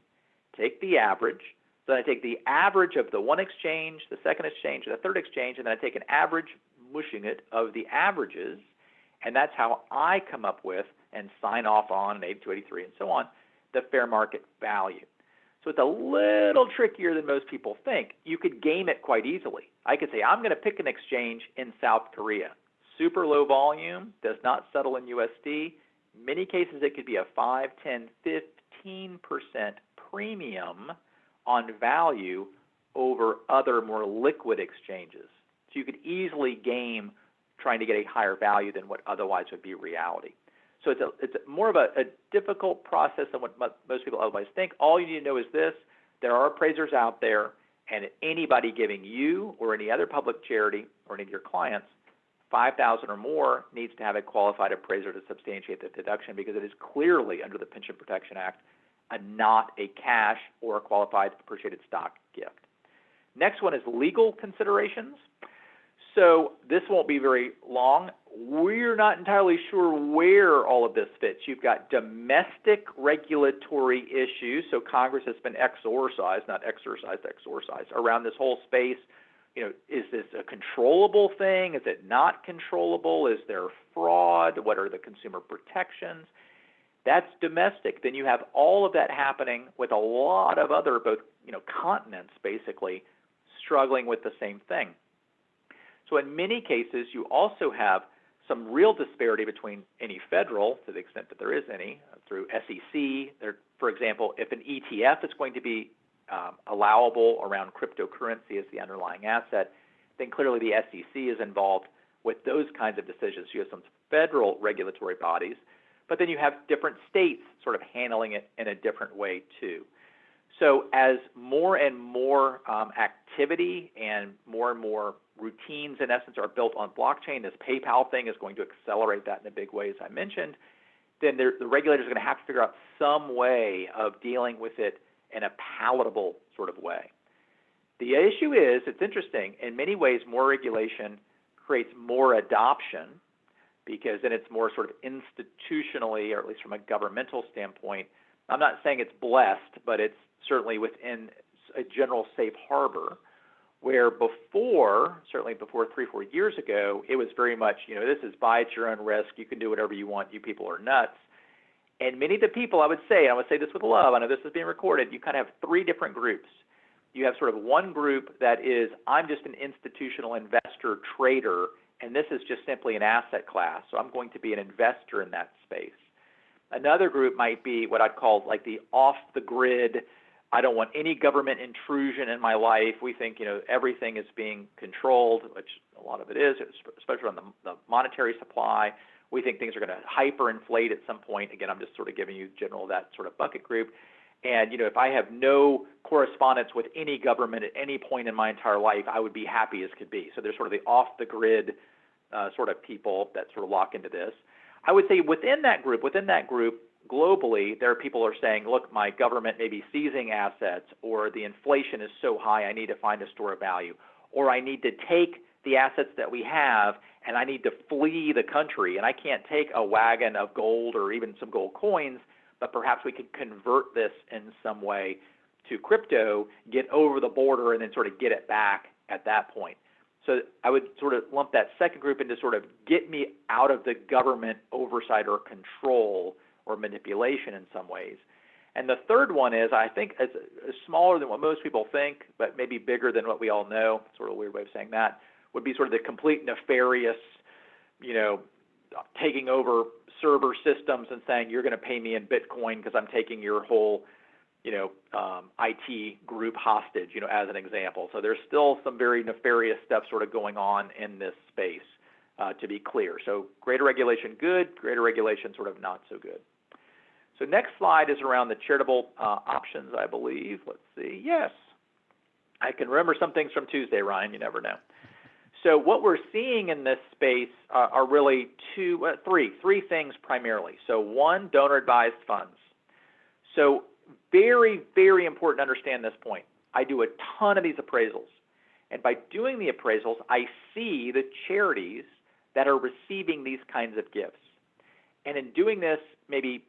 take the average. Then I take the average of the one exchange, the second exchange, and the third exchange, and then I take an average, mushing it, of the averages, and that's how I come up with and sign off on, and 8283 and so on, the fair market value. So it's a little trickier than most people think. You could game it quite easily. I could say, I'm going to pick an exchange in South Korea. Super low volume, does not settle in USD. In many cases, it could be a 5, 10, 15% premium on value over other more liquid exchanges. So you could easily game trying to get a higher value than what otherwise would be reality. So it's more of a difficult process than what most people otherwise think. All you need to know is this: there are appraisers out there, and anybody giving you or any other public charity or any of your clients $5,000 or more needs to have a qualified appraiser to substantiate the deduction, because it is clearly under the Pension Protection Act not a cash or a qualified appreciated stock gift. Next one is legal considerations. So this won't be very long. We're not entirely sure where all of this fits. You've got domestic regulatory issues. So Congress has been exorcised around this whole space. Is this a controllable thing? Is it not controllable? Is there fraud? What are the consumer protections? That's domestic. Then you have all of that happening with a lot of other, both continents basically, struggling with the same thing. So in many cases, you also have some real disparity between any federal, to the extent that there is any, through SEC. For example, if an ETF is going to be allowable around cryptocurrency as the underlying asset, then clearly the SEC is involved with those kinds of decisions. You have some federal regulatory bodies, but then you have different states sort of handling it in a different way too. So as more and more activity and more routines, in essence, are built on blockchain, this PayPal thing is going to accelerate that in a big way, as I mentioned, then the regulators are going to have to figure out some way of dealing with it in a palatable sort of way. The issue is, it's interesting, in many ways more regulation creates more adoption, because then it's more sort of institutionally, or at least from a governmental standpoint, I'm not saying it's blessed, but it's certainly within a general safe harbor, where before, certainly before 3-4 years ago, it was very much, this is buy at your own risk, you can do whatever you want, you people are nuts. And many of the people, I would say this with love, I know this is being recorded, you kind of have 3 different groups. You have sort of one group that is, I'm just an institutional investor trader, and this is just simply an asset class, so I'm going to be an investor in that space. Another group might be what I'd call like the off-the-grid, I don't want any government intrusion in my life. We think, everything is being controlled, which a lot of it is, especially on the monetary supply. We think things are going to hyperinflate at some point. Again, I'm just sort of giving you general that sort of bucket group. And, if I have no correspondence with any government at any point in my entire life, I would be happy as could be. So there's sort of the off-the-grid sort of people that sort of lock into this. I would say within that group, globally, there are people who are saying, look, my government may be seizing assets, or the inflation is so high I need to find a store of value, or I need to take the assets that we have and I need to flee the country, and I can't take a wagon of gold or even some gold coins, but perhaps we could convert this in some way to crypto, get over the border, and then sort of get it back at that point. So I would sort of lump that second group into sort of get me out of the government oversight or control or manipulation in some ways. And the third one is, I think, is smaller than what most people think, but maybe bigger than what we all know, sort of a weird way of saying that, would be sort of the complete nefarious, taking over server systems and saying, you're going to pay me in Bitcoin because I'm taking your whole IT group hostage, as an example. So there's still some very nefarious stuff sort of going on in this space, to be clear. So greater regulation, good. Greater regulation, sort of not so good. So next slide is around the charitable options, I believe. Let's see. Yes. I can remember some things from Tuesday, Ryan. You never know. So what we're seeing in this space are really three things primarily. So one, donor-advised funds. So very, very important to understand this point. I do a ton of these appraisals. And by doing the appraisals, I see the charities that are receiving these kinds of gifts. And in doing this, maybe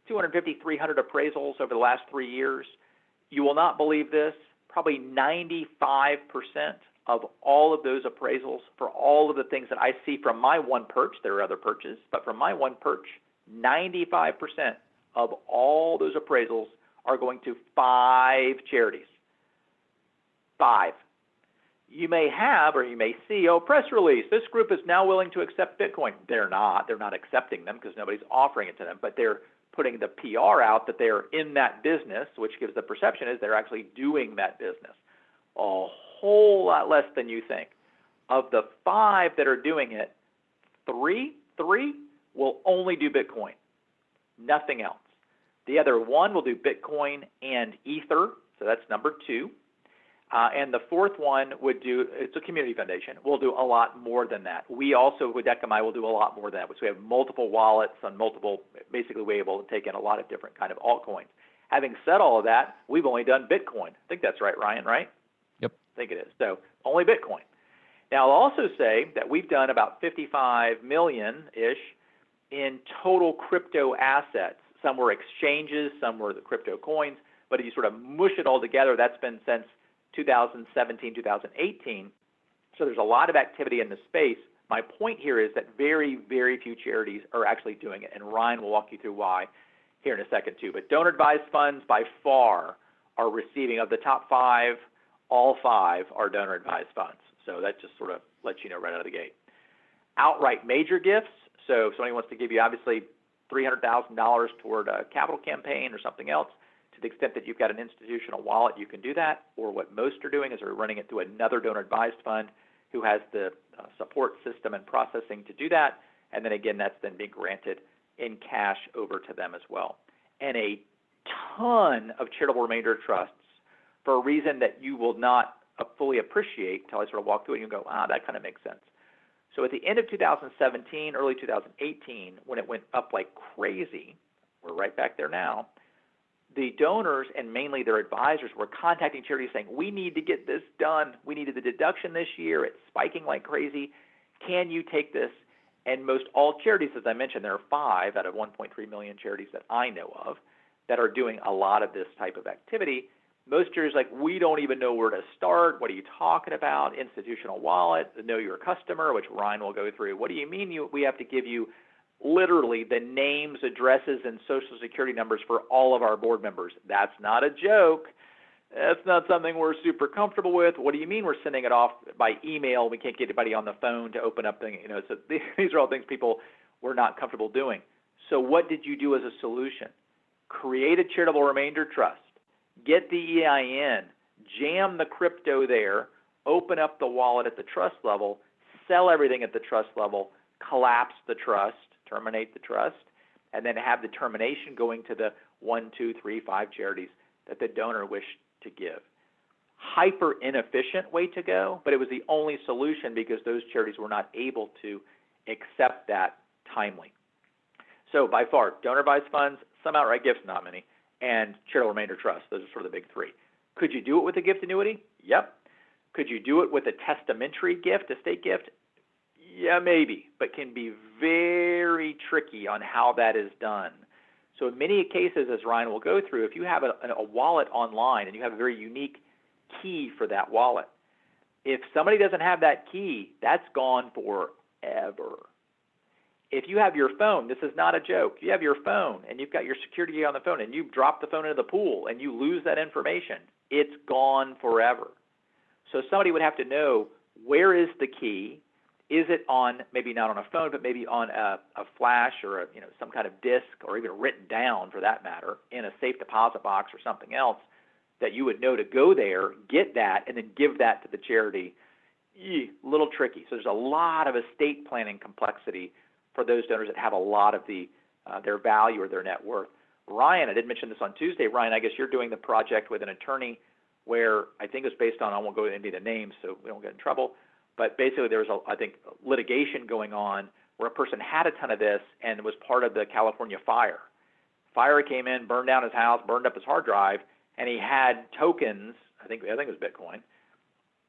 250, 300 appraisals over the last 3 years, you will not believe this, probably 95% of all of those appraisals for all of the things that I see from my one perch, there are other perches, but from my one perch, 95% of all those appraisals are going to 5 charities. 5. You may have, or you may see, press release, this group is now willing to accept Bitcoin. They're not accepting them because nobody's offering it to them, but they're putting the PR out that they're in that business, which gives the perception is they're actually doing that business. A whole lot less than you think. Of the 5 that are doing it, 3 will only do Bitcoin, nothing else. The other 1 will do Bitcoin and Ether, so that's number 2. And the fourth one would do, it's a community foundation, will do a lot more than that. We also, with Decamai, will do a lot more than that, which we have multiple wallets on basically we're able to take in a lot of different kind of altcoins. Having said all of that, we've only done Bitcoin. I think that's right, Ryan, right? Yep. I think it is. So only Bitcoin. Now, I'll also say that we've done about 55 million-ish in total crypto assets. Some were exchanges, some were the crypto coins, but if you sort of mush it all together, that's been since 2017, 2018. So there's a lot of activity in the space. My point here is that very, very few charities are actually doing it, and Ryan will walk you through why here in a second too. But donor-advised funds by far are receiving, of the top 5, all 5 are donor-advised funds. So that just sort of lets you know right out of the gate. Outright major gifts. So if somebody wants to give you obviously $300,000 toward a capital campaign or something else, to the extent that you've got an institutional wallet, you can do that. Or what most are doing is they're running it through another donor-advised fund who has the support system and processing to do that. And then again, that's then being granted in cash over to them as well. And a ton of charitable remainder trusts for a reason that you will not fully appreciate until I sort of walk through it and you go, that kind of makes sense. So at the end of 2017, early 2018, when it went up like crazy, we're right back there now, the donors and mainly their advisors were contacting charities saying, we need to get this done. We needed the deduction this year. It's spiking like crazy. Can you take this? And most all charities, as I mentioned, there are 5 out of 1.3 million charities that I know of that are doing a lot of this type of activity. Most charities are like, we don't even know where to start. What are you talking about? Institutional wallet, know your customer, which Ryan will go through. What do you mean we have to give you literally the names, addresses, and social security numbers for all of our board members? That's not a joke. That's not something we're super comfortable with. What do you mean we're sending it off by email? We can't get anybody on the phone to open up things. So these are all things people were not comfortable doing. So what did you do as a solution? Create a charitable remainder trust. Get the EIN, jam the crypto there, open up the wallet at the trust level, sell everything at the trust level, collapse the trust, terminate the trust, and then have the termination going to the 1, 2, 3, 5 charities that the donor wished to give. Hyper inefficient way to go, but it was the only solution because those charities were not able to accept that timely. So by far, donor-advised funds, some outright gifts, not many, and charitable remainder trust. Those are sort of the big 3. Could you do it with a gift annuity? Yep. Could you do it with a testamentary gift, estate gift? Yeah, maybe, but can be very tricky on how that is done. So in many cases, as Ryan will go through, if you have a wallet online and you have a very unique key for that wallet, If somebody doesn't have that key, that's gone forever. If you have your phone, this is not a joke, you have your phone and you've got your security key on the phone and you drop the phone into the pool and you lose that information, it's gone forever. So somebody would have to know, where is the key? Is it on, maybe not on a phone, but maybe on a flash or a, some kind of disk, or even written down for that matter, in a safe deposit box or something else that you would know to go there, get that, and then give that to the charity. A little tricky. So there's a lot of estate planning complexity for those donors that have a lot of their value or their net worth. Ryan, I did mention this on Tuesday. Ryan, I guess you're doing the project with an attorney where I think it's based on, I won't go into the names so we don't get in trouble, but basically there was, I think, litigation going on where a person had a ton of this and was part of the California fire. Fire came in, burned down his house, burned up his hard drive, and he had tokens, I think it was Bitcoin,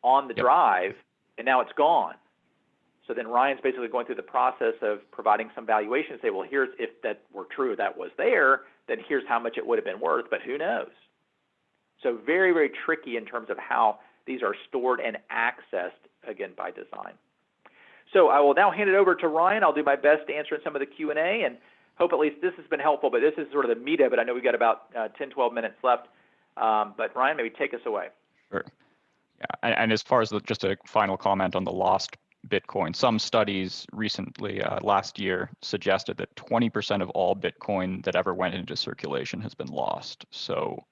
on the drive, and now it's gone. So then Ryan's basically going through the process of providing some valuation and say, well, here's, if that were true, that was there, then here's how much it would have been worth, but who knows? So very, very tricky in terms of how these are stored and accessed, again, by design. So I will now hand it over to Ryan. I'll do my best to answer some of the Q&A and hope at least this has been helpful, but this is sort of the meat of it. I know we've got about 10, 12 minutes left, but Ryan, maybe take us away. Sure. Yeah, and as far as just a final comment on the lost Bitcoin, some studies recently, last year, suggested that 20% of all Bitcoin that ever went into circulation has been lost. So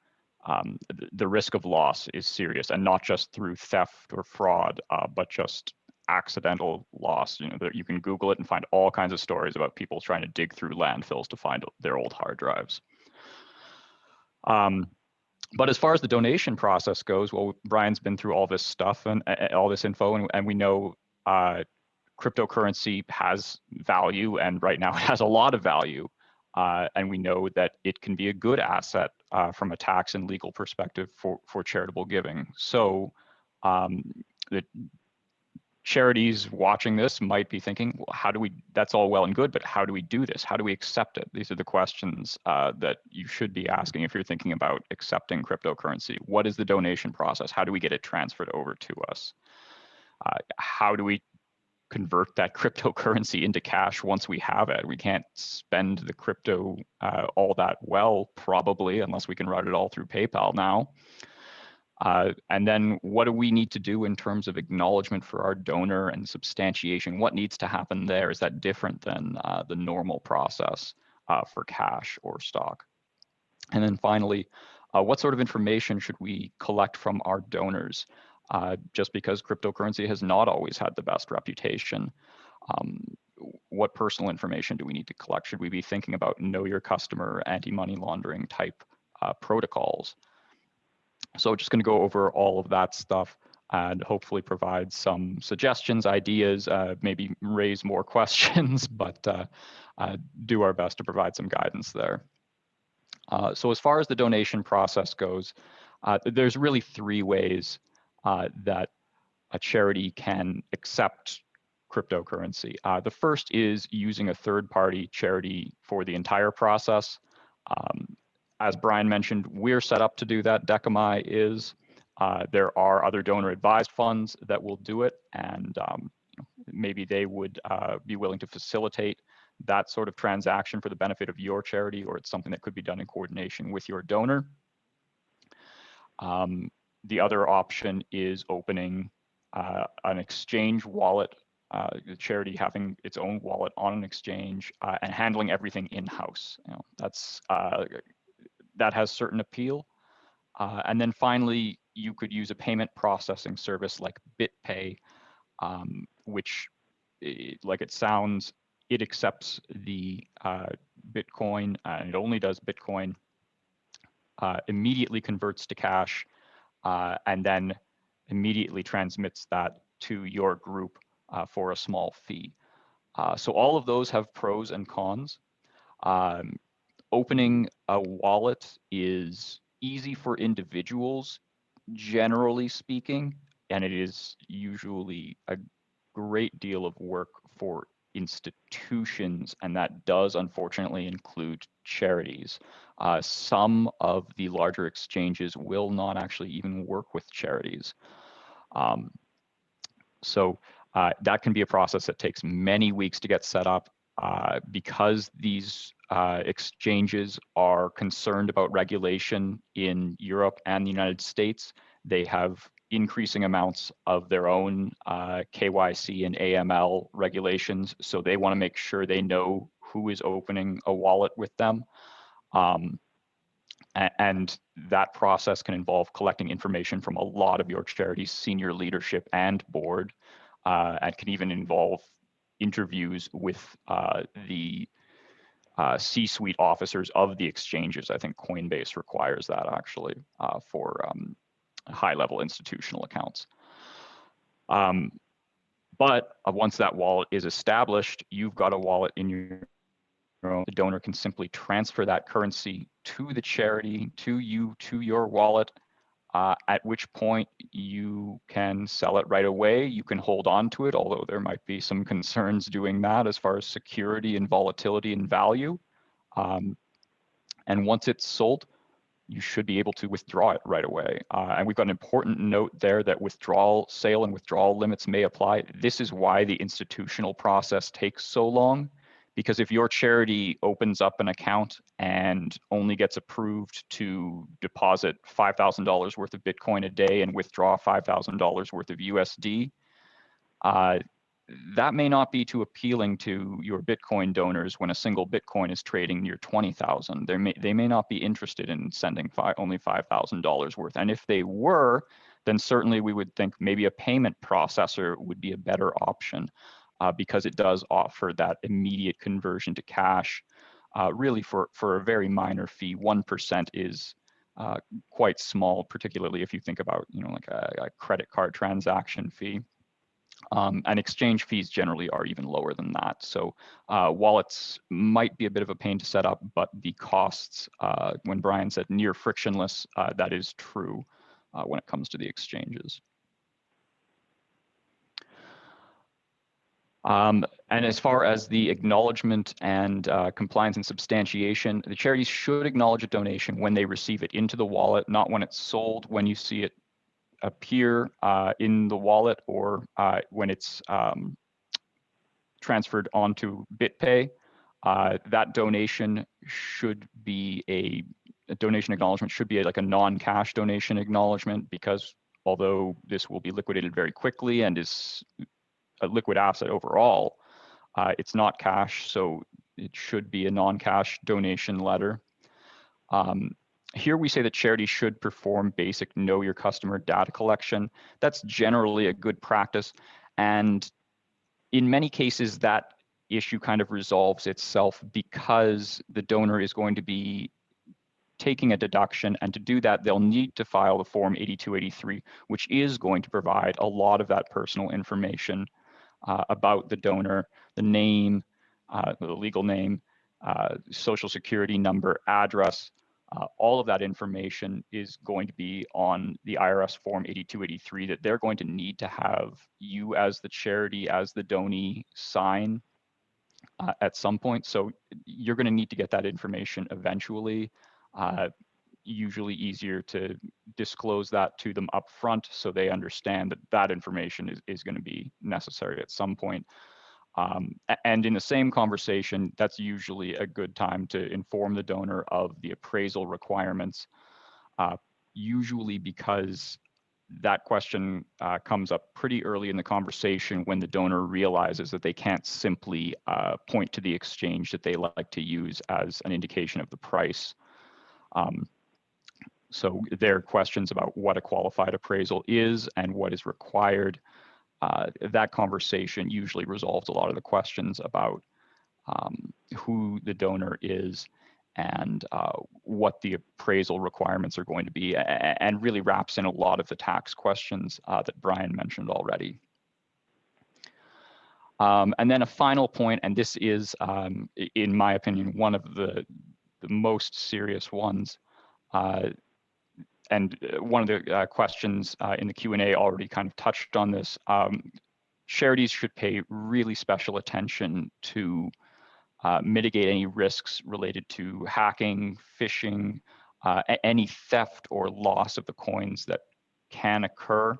the risk of loss is serious, and not just through theft or fraud, but just accidental loss. You can Google it and find all kinds of stories about people trying to dig through landfills to find their old hard drives. But as far as the donation process goes, well, Brian's been through all this stuff and all this info, and we know cryptocurrency has value, and right now it has a lot of value. And we know that it can be a good asset from a tax and legal perspective for charitable giving. So the charities watching this might be thinking, well, how do we, that's all well and good, but how do we do this? How do we accept it? These are the questions that you should be asking if you're thinking about accepting cryptocurrency. What is the donation process? How do we get it transferred over to us? How do we convert that cryptocurrency into cash once we have it? We can't spend the crypto all that well, probably, unless we can route it all through PayPal now. And then what do we need to do in terms of acknowledgement for our donor and substantiation? What needs to happen there? Is that different than the normal process for cash or stock? And then finally, what sort of information should we collect from our donors? Just because cryptocurrency has not always had the best reputation, what personal information do we need to collect? Should we be thinking about know your customer, anti-money laundering type protocols? So just going to go over all of that stuff and hopefully provide some suggestions, ideas, maybe raise more questions, but do our best to provide some guidance there. So as far as the donation process goes, there's really three ways that a charity can accept cryptocurrency. The first is using a third-party charity for the entire process. As Brian mentioned, we're set up to do that. Decami is. There are other donor-advised funds that will do it, and maybe they would be willing to facilitate that sort of transaction for the benefit of your charity, or it's something that could be done in coordination with your donor. The other option is opening an exchange wallet, the charity having its own wallet on an exchange and handling everything in-house. That has certain appeal. And then finally, you could use a payment processing service like BitPay, which, like it sounds, it accepts the Bitcoin, and it only does Bitcoin, immediately converts to cash, and then immediately transmits that to your group for a small fee. So all of those have pros and cons. Opening a wallet is easy for individuals, generally speaking, and it is usually a great deal of work for institutions, and that does unfortunately include charities. Some of the larger exchanges will not actually even work with charities. So that can be a process that takes many weeks to get set up. Because these exchanges are concerned about regulation in Europe and the United States, they have increasing amounts of their own KYC and AML regulations. So they want to make sure they know who is opening a wallet with them. And that process can involve collecting information from a lot of your charity's senior leadership and board, and can even involve interviews with the C-suite officers of the exchanges. I think Coinbase requires that actually for high-level institutional accounts. But once that wallet is established, you've got a wallet in your own. The donor can simply transfer that currency to the charity, to you, to your wallet, at which point you can sell it right away. You can hold on to it, although there might be some concerns doing that as far as security and volatility and value. And once it's sold, you should be able to withdraw it right away. And we've got an important note there that sale and withdrawal limits may apply. This is why the institutional process takes so long, because if your charity opens up an account and only gets approved to deposit $5,000 worth of Bitcoin a day and withdraw $5,000 worth of USD, that may not be too appealing to your Bitcoin donors when a single Bitcoin is trading near 20,000. They may not be interested in sending only $5,000 worth. And if they were, then certainly we would think maybe a payment processor would be a better option, because it does offer that immediate conversion to cash, really for a very minor fee. 1% is quite small, particularly if you think about like a credit card transaction fee. And exchange fees generally are even lower than that. So wallets might be a bit of a pain to set up, but the costs, when Brian said near frictionless, that is true when it comes to the exchanges. And as far as the acknowledgement and compliance and substantiation, the charities should acknowledge a donation when they receive it into the wallet, not when it's sold. When you see it appear in the wallet or when it's transferred onto BitPay, that donation should be a donation acknowledgement should be like a non-cash donation acknowledgement, because although this will be liquidated very quickly and is a liquid asset overall, it's not cash, so it should be a non-cash donation letter. Here we say that charities should perform basic know your customer data collection. That's generally a good practice. And in many cases, that issue kind of resolves itself because the donor is going to be taking a deduction. And to do that, they'll need to file the Form 8283, which is going to provide a lot of that personal information about the donor, the name, the legal name, social security number, address. All of that information is going to be on the IRS Form 8283 that they're going to need to have you as the charity, as the donee, sign at some point. So you're going to need to get that information eventually. Usually easier to disclose that to them up front so they understand that that information is going to be necessary at some point. And in the same conversation, that's usually a good time to inform the donor of the appraisal requirements, usually because that question comes up pretty early in the conversation when the donor realizes that they can't simply point to the exchange that they like to use as an indication of the price. So there are questions about what a qualified appraisal is and what is required. That conversation usually resolves a lot of the questions about who the donor is and what the appraisal requirements are going to be, and really wraps in a lot of the tax questions that Brian mentioned already. And then a final point, and this is, in my opinion, one of the most serious ones, and one of the questions in the Q&A already kind of touched on this. Charities should pay really special attention to mitigate any risks related to hacking, phishing, any theft or loss of the coins that can occur.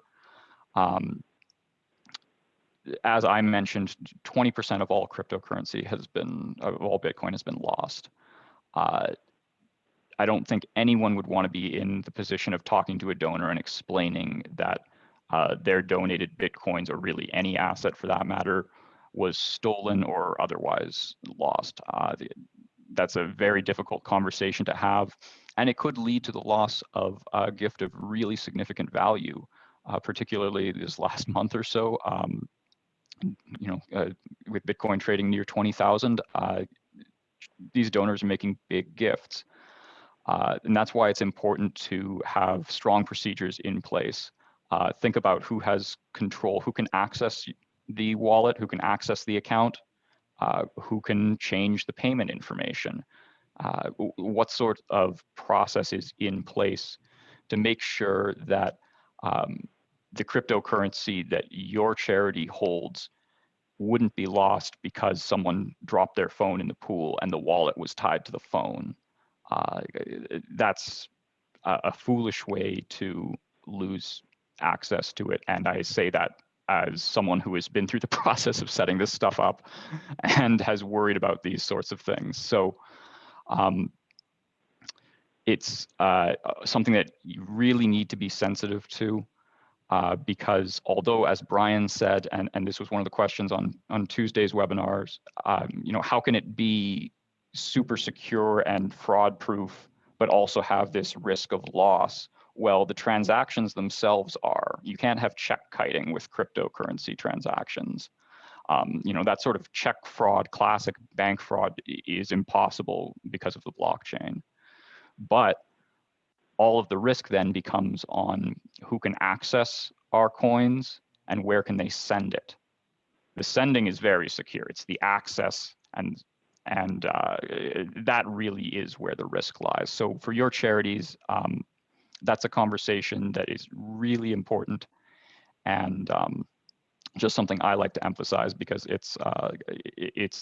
as I mentioned, 20% of all cryptocurrency of all Bitcoin has been lost. I don't think anyone would want to be in the position of talking to a donor and explaining that their donated Bitcoins, or really any asset for that matter, was stolen or otherwise lost. That's a very difficult conversation to have, and it could lead to the loss of a gift of really significant value, particularly this last month or so. With Bitcoin trading near 20,000, these donors are making big gifts. And that's why it's important to have strong procedures in place. Think about who has control, who can access the wallet, who can access the account, who can change the payment information, what sort of process is in place to make sure that the cryptocurrency that your charity holds wouldn't be lost because someone dropped their phone in the pool and the wallet was tied to the phone. That's a foolish way to lose access to it. And I say that as someone who has been through the process of setting this stuff up and has worried about these sorts of things. So it's something that you really need to be sensitive to, because although, as Brian said, and this was one of the questions on Tuesday's webinars, how can it be super secure and fraud proof, but also have this risk of loss? Well, the transactions themselves are. You can't have check kiting with cryptocurrency transactions. That sort of check fraud, classic bank fraud, is impossible because of the blockchain. But all of the risk then becomes on who can access our coins and where can they send it. The sending is very secure. It's the access, and that really is where the risk lies. So for your charities, that's a conversation that is really important, and just something I like to emphasize because it's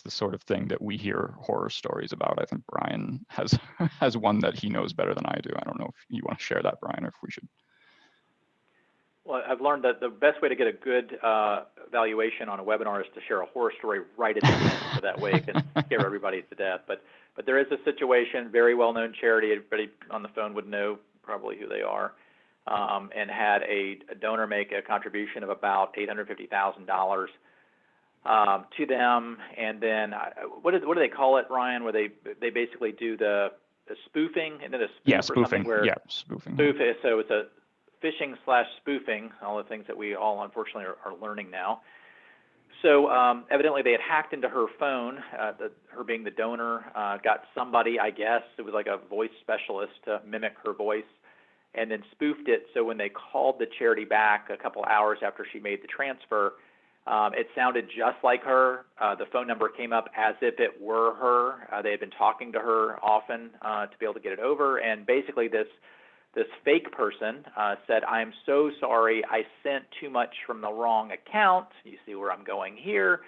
the sort of thing that we hear horror stories about. I think Brian has one that he knows better than I do. I don't know if you want to share that, Brian, or if we should. Well, I've learned that the best way to get a good valuation on a webinar is to share a horror story right at the end, so that way it can scare everybody to death. But there is a situation, very well-known charity, everybody on the phone would know probably who they are, and had a donor make a contribution of about $850,000 to them, and then what do they call it, Ryan? Where they basically do the spoofing, and then a spoof or spoofing. Something where Spoofing. So it's a phishing/spoofing, all the things that we all unfortunately are learning now. So evidently they had hacked into her phone, her being the donor, got somebody, I guess, it was like a voice specialist to mimic her voice, and then spoofed it. So when they called the charity back a couple hours after she made the transfer, it sounded just like her. The phone number came up as if it were her. They had been talking to her often to be able to get it over, and basically this fake person said, "I'm so sorry, I sent too much from the wrong account. You see where I'm going here.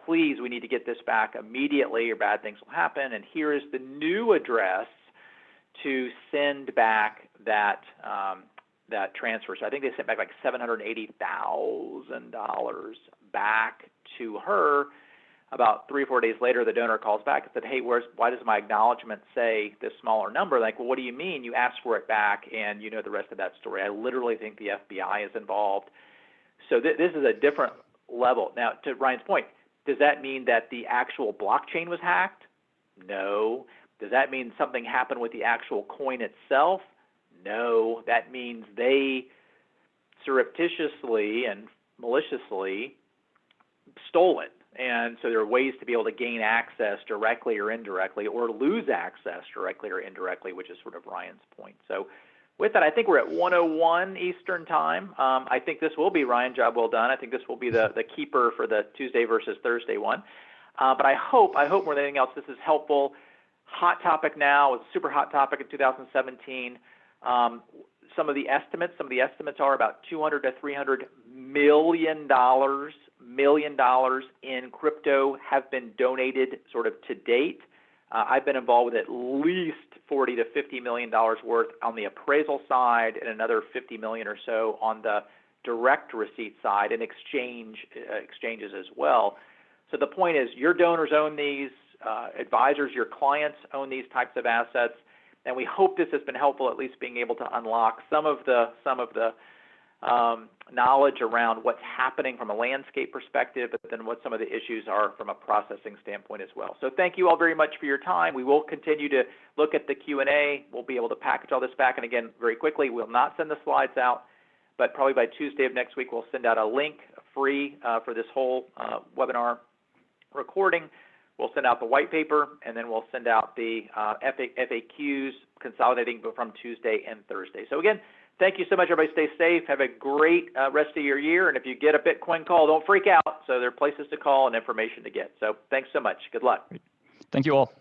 Please, we need to get this back immediately or bad things will happen. And here is the new address to send back that transfer." So I think they sent back like $780,000 back to her. About 3 or 4 days later, the donor calls back and said, "Hey, why does my acknowledgement say this smaller number?" Like, well, what do you mean? You asked for it back, and you know the rest of that story. I literally think the FBI is involved. So this is a different level. Now, to Ryan's point, does that mean that the actual blockchain was hacked? No. Does that mean something happened with the actual coin itself? No. That means they surreptitiously and maliciously stole it. And so there are ways to be able to gain access directly or indirectly, or lose access directly or indirectly, which is sort of Ryan's point. So with that, I think we're at 1:01 Eastern time. I think this will be, Ryan, job well done. I think this will be the keeper for the Tuesday versus Thursday one. But I hope more than anything else, this is helpful. Hot topic now. It's a super hot topic in 2017. Some of the estimates are about $200 to $300 million in crypto have been donated sort of to date. I've been involved with at least $40 to $50 million worth on the appraisal side, and another $50 million or so on the direct receipt side and exchanges as well. So the point is, your donors own these, advisors, your clients own these types of assets, and we hope this has been helpful, at least being able to unlock some of the knowledge around what's happening from a landscape perspective, but then what some of the issues are from a processing standpoint as well. So thank you all very much for your time. We will continue to look at the Q&A. We'll be able to package all this back, and again, very quickly, we'll not send the slides out, but probably by Tuesday of next week, we'll send out a link free for this whole webinar recording. We'll send out the white paper, and then we'll send out the FAQs consolidating from Tuesday and Thursday. So again, thank you so much, everybody. Stay safe. Have a great rest of your year. And if you get a Bitcoin call, don't freak out. So there are places to call and information to get. So thanks so much. Good luck. Thank you all.